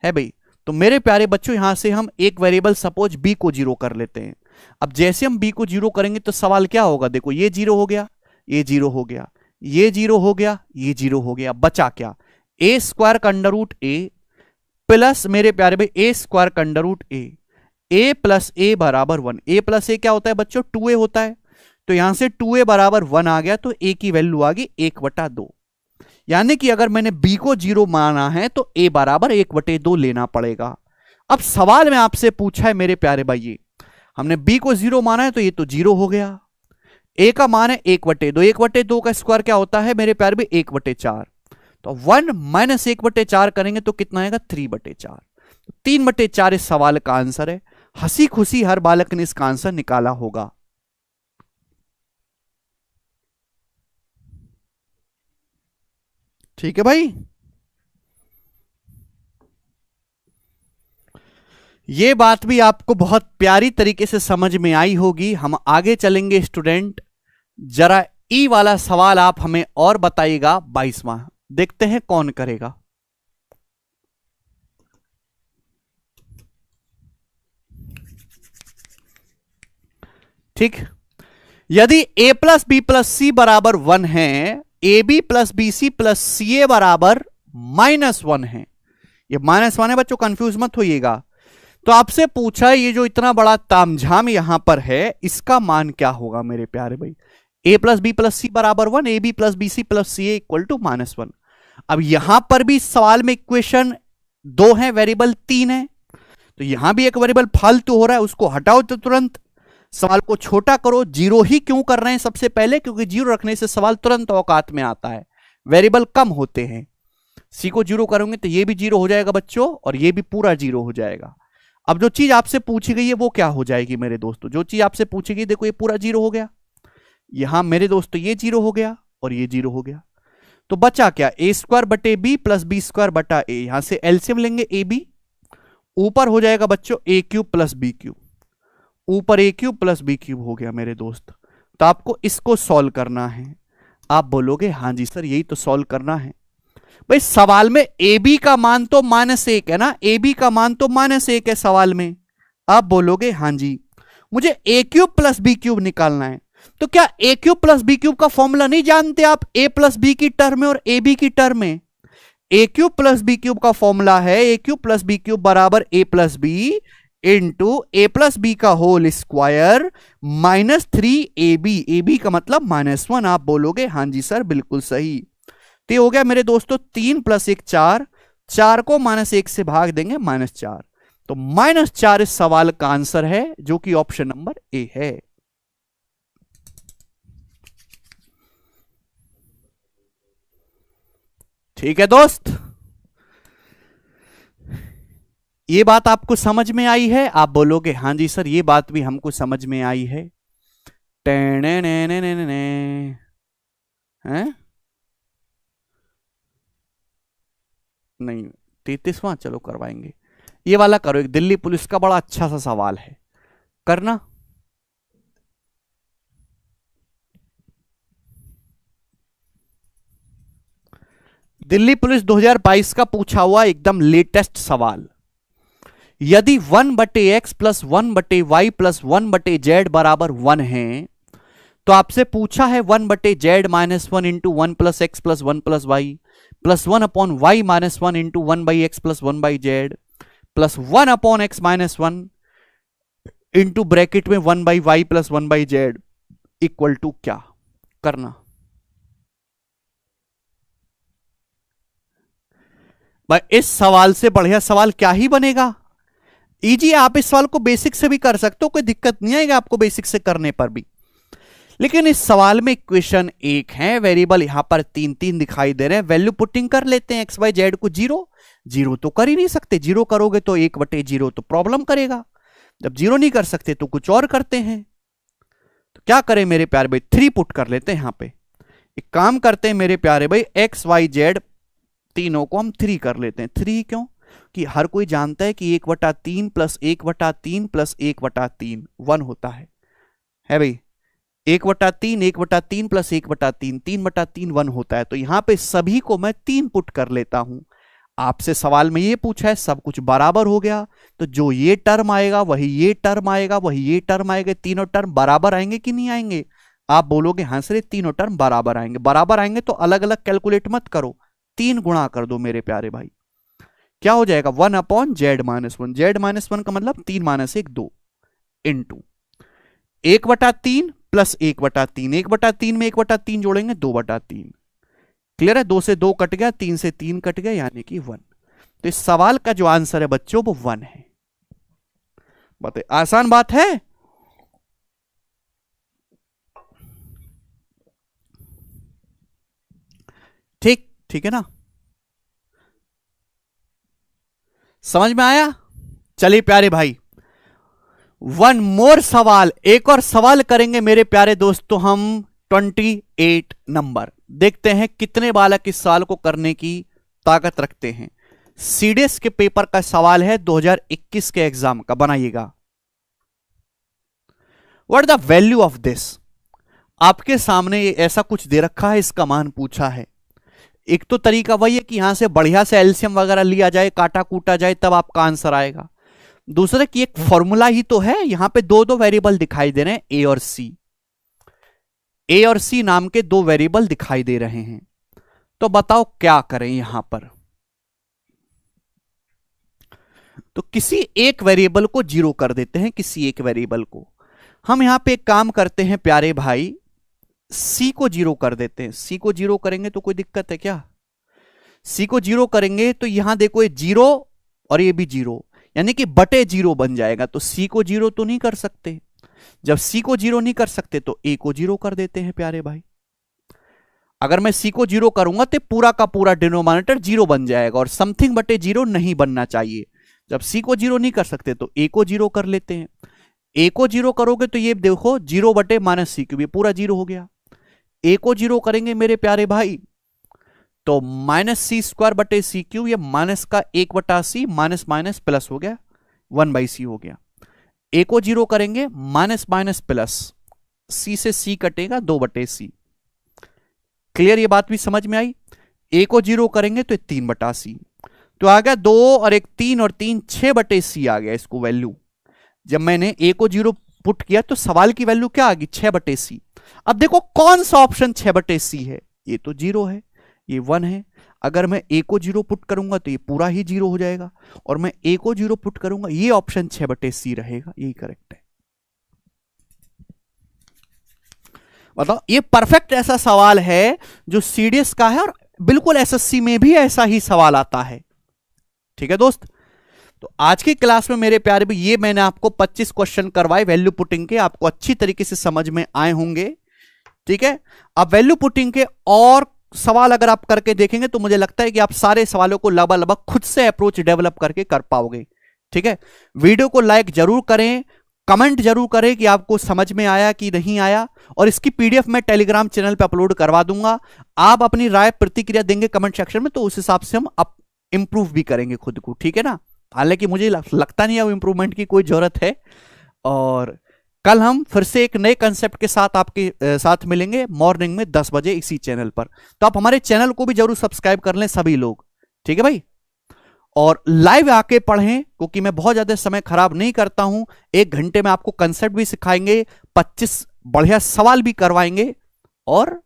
है भाई। तो मेरे प्यारे बच्चों यहां से हम एक वेरिएबल सपोज बी को 0 कर लेते हैं। अब जैसे हम बी को 0 करेंगे तो सवाल क्या होगा? देखो ये 0 हो गया, ये 0 हो गया, ये 0 हो गया, ये 0 हो गया, बचा क्या? a² का √a प्लस मेरे प्यारे भाई a² का √a, a + a बराबर 1। a + a क्या होता है बच्चों? 2a होता है। तो यहां से 2a बराबर 1 आ गया, तो a की वैल्यू आ गई 1/2। यानी कि अगर मैंने b को 0 माना है तो a बराबर 1/2 लेना पड़ेगा। अब सवाल में आपसे पूछा है मेरे प्यारे भाई, हमने b को 0 माना है तो ये तो 0 हो गया। a का मान है 1/2, 1/2 का स्क्वायर क्या होता है मेरे प्यारे भाई? 1/4। तो 1 - 1/4 करेंगे तो कितना आएगा? 3/4। 3/4 इस सवाल का आंसर है। हंसी खुशी हर बालक ने इसका आंसर निकाला होगा। ठीक है भाई, ये बात भी आपको बहुत प्यारी तरीके से समझ में आई होगी। हम आगे चलेंगे स्टूडेंट। जरा ई वाला सवाल आप हमें और बताइएगा, 22वां। देखते हैं कौन करेगा। ठीक, यदि a + b + c बराबर 1 है A B plus B C plus सी ए बराबर -1 है। ये -1 है बच्चों, कंफ्यूज मत होइएगा। तो आपसे पूछा ये जो इतना बड़ा तामझाम यहां पर है, इसका मान क्या होगा मेरे प्यारे भाई? a प्लस बी प्लस सी बराबर 1, a B plus B C plus C a equal to -1। अब यहां पर भी सवाल में इक्वेशन 2 है, वेरिएबल 3 है, तो यहां भी एक वेरिएबल फालतू हो रहा है, उसको हटाओ तो तुरंत। सवाल को छोटा करो। जीरो ही क्यों कर रहे हैं सबसे पहले? क्योंकि जीरो रखने से सवाल तुरंत औकात में आता है, वेरिएबल कम होते हैं। सी को जीरो करोगे तो ये भी जीरो हो जाएगा बच्चों, और ये भी पूरा जीरो हो जाएगा। अब जो चीज आपसे पूछी गई है वो क्या हो जाएगी मेरे दोस्तों? जो चीज आपसे पूछी गई, देखो ये पूरा जीरो हो गया, यहां मेरे दोस्तों ये जीरो हो गया और ये जीरो हो गया। तो बचा क्या? ए स्क्वायर बटे बी प्लस बी स्क्वायर बटा ए। यहां से एलसीएम लेंगे ए बी, ऊपर हो जाएगा बच्चों ए क्यूब प्लस बी क्यूब, ऊपर ए क्यूब प्लस बी क्यूब हो गया मेरे दोस्त। तो आपको इसको सॉल्व करना है। आप बोलोगे हाँ जी सर यही तो सॉल्व करना है। भाई सवाल में ए बी का मान तो -1 है ना, ए बी का मान तो -1 है सवाल में। आप बोलोगे हाँ जी मुझे a cube plus B cube निकालना है। तो क्या a cube plus B cube का फॉर्मूला नहीं जानते आप? ए प्लस बी की टर्म में और ए बी की टर्म में। A cube plus B cube का फॉर्मूला है a cube plus B cube बराबर a plus b into A plus b का whole square -3ab। A b का मतलब -1। आप बोलोगे हाँ जी सर बिल्कुल सही। तो ये हो गया मेरे दोस्तों 3 + 1 4, 4 को -1 से भाग देंगे -4। तो -4 इस सवाल का आंसर है, जो कि ऑप्शन नंबर ए है। ठीक है दोस्त, ये बात आपको समझ में आई है? आप बोलोगे हाँ जी सर ये बात भी हमको समझ में आई है। हैं? नहीं 33वां, चलो करवाएंगे। ये वाला करो, एक दिल्ली पुलिस का बड़ा अच्छा सा सवाल है, करना। दिल्ली पुलिस 2022 का पूछा हुआ एकदम लेटेस्ट सवाल। यदि 1/x plus 1/y plus 1/z बराबर 1 है, तो आपसे पूछा है 1/z -1 into 1 + x plus 1 + y plus 1/y -1 into 1/x plus 1/z plus 1/x -1 into bracket में 1/y plus 1/z equal to क्या? करना। भाई इस सवाल से बढ़िया सवाल क्या ही बनेगा। इजी, आप इस सवाल को बेसिक से भी कर सकते हो, कोई दिक्कत नहीं आएगा आपको बेसिक से करने पर भी। लेकिन इस सवाल में इक्वेशन 1 है, वेरिएबल यहां पर 3 दिखाई दे रहे हैं, वैल्यू पुटिंग कर लेते हैं। एक्स वाई जेड को 0 तो कर ही नहीं सकते, 0 करोगे तो 1/0 तो प्रॉब्लम करेगा। जब 0 नहीं कर सकते तो कुछ और करते हैं। तो क्या करें मेरे प्यारे भाई, 3 पुट कर लेते हैं यहां पे। एक काम करते हैं मेरे प्यारे भाई, एक्स वाई जेड तीनों को हम 3 कर लेते हैं। 3 क्यों? कि हर कोई जानता है कि 1/3 प्लस 1/3 प्लस 1/3 1 होता है भाई। 1/3 1/3 प्लस 1/3 3/3 1 होता है। तो यहां पे सभी को मैं 3 पुट कर लेता हूं। आपसे सवाल में ये पूछा है, सब कुछ बराबर हो गया, तो जो ये टर्म आएगा वही ये टर्म आएगा, वही ये टर्म आएगा। तीनों टर्म बराबर आएंगे कि नहीं आएंगे? आप बोलोगे हाँ सर तीनों टर्म बराबर आएंगे। बराबर आएंगे तो अलग अलग कैलकुलेट मत करो, 3 गुणा कर दो मेरे प्यारे भाई। क्या हो जाएगा? 1/z -1। z -1 का मतलब 3 - 1 2 इंटू 1/3 प्लस 1/3। 1/3 में 1/3 जोड़ेंगे 2/3। क्लियर है? 2 से 2 कट गया, 3 से 3 कट गया, यानी कि 1। तो इस सवाल का जो आंसर है बच्चों वो 1 है। बताइए, आसान बात है? ठीक है ना? समझ में आया? चलिए प्यारे भाई, 1 मोर सवाल, एक और सवाल करेंगे मेरे प्यारे दोस्तों हम। 28 नंबर देखते हैं कितने बालक इस सवाल को करने की ताकत रखते हैं। सीडीएस के पेपर का सवाल है, 2021 के एग्जाम का। बनाइएगा। What the value of this? आपके सामने ऐसा कुछ दे रखा है, इसका मान पूछा है। एक तो तरीका वही है कि यहां से बढ़िया से एलसीएम वगैरह लिया जाए, काटा कूटा जाए, तब आपका आंसर आएगा। दूसरा कि एक फॉर्मूला ही तो है, यहां पे 2 वेरिएबल दिखाई दे रहे हैं, ए और सी। ए और सी नाम के दो वेरिएबल दिखाई दे रहे हैं। तो बताओ क्या करें यहां पर। तो किसी एक वेरिएबल को जीरो कर देते हैं, किसी एक वेरिएबल को। हम यहां पे एक काम करते हैं प्यारे भाई, सी को जीरो कर देते हैं। सी को जीरो करेंगे तो कोई दिक्कत है क्या? सी को जीरो करेंगे तो यहां देखो ये जीरो और ये भी जीरो, यानी कि बटे जीरो बन जाएगा। तो सी को जीरो तो नहीं कर सकते। जब सी को जीरो नहीं कर सकते तो ए को जीरो कर देते हैं प्यारे भाई। अगर मैं सी को जीरो करूंगा तो पूरा का पूरा डिनोमिनेटर जीरो बन जाएगा और समथिंग बटे जीरो नहीं बनना चाहिए। जब सी को जीरो नहीं कर सकते तो ए को जीरो कर लेते हैं। ए को जीरो करोगे तो ये देखो जीरो बटे माइनस सी क्यूब, ये पूरा जीरो हो गया। ए को जीरो करेंगे मेरे प्यारे भाई तो माइनस सी स्क्वायर बटे सी क्यूब, ये माइनस का एक बटा सी, माइनस माइनस प्लस हो गया, 1/c हो गया। ए को जीरो करेंगे माइनस माइनस प्लस, सी से सी कटेगा 2/c। क्लियर, ये बात भी समझ में आई। ए को जीरो करेंगे तो 3/c, तो आ गया 2 और 1 3 और 3 6/c आ गया इसको वैल्यू। जब मैंने ए को जीरो पुट किया तो सवाल की वैल्यू क्या आ गई? 6/c। अब देखो कौन सा ऑप्शन 6/c है? ये तो जीरो है, ये 1 है। अगर मैं ए को जीरो पुट करूंगा तो ये पूरा ही जीरो हो जाएगा, और मैं ए को जीरो पुट करूंगा ये ऑप्शन 6/c रहेगा। यही करेक्ट है। बताओ, ये परफेक्ट ऐसा सवाल है जो सीडीएस का है और बिल्कुल एसएससी में भी ऐसा ही सवाल आता है। ठीक है दोस्त, तो आज की क्लास में मेरे प्यारे भी ये मैंने आपको 25 क्वेश्चन करवाए वैल्यू पुटिंग के, आपको अच्छी तरीके से समझ में आए होंगे। ठीक है, अब वैल्यू पुटिंग के और सवाल अगर आप करके देखेंगे तो मुझे लगता है कि आप सारे सवालों को लगभग खुद से अप्रोच डेवलप करके कर पाओगे। ठीक है, वीडियो को लाइक जरूर करें, कमेंट जरूर करें कि आपको समझ में आया कि नहीं आया, और इसकी पीडीएफ मैं टेलीग्राम चैनल पे अपलोड करवा दूंगा। आप अपनी राय प्रतिक्रिया देंगे कमेंट सेक्शन में, तो उस हिसाब से हम इंप्रूव भी करेंगे खुद को। ठीक है ना, हालांकि मुझे लगता नहीं है इंप्रूवमेंट की कोई जरूरत है। और कल हम फिर से एक नए कंसेप्ट के साथ आपके साथ मिलेंगे मॉर्निंग में 10 बजे इसी चैनल पर। तो आप हमारे चैनल को भी जरूर सब्सक्राइब कर लें सभी लोग। ठीक है भाई, और लाइव आके पढ़ें, क्योंकि मैं बहुत ज्यादा समय खराब नहीं करता हूं। 1 घंटे में आपको कंसेप्ट भी सिखाएंगे, 25 बढ़िया सवाल भी करवाएंगे, और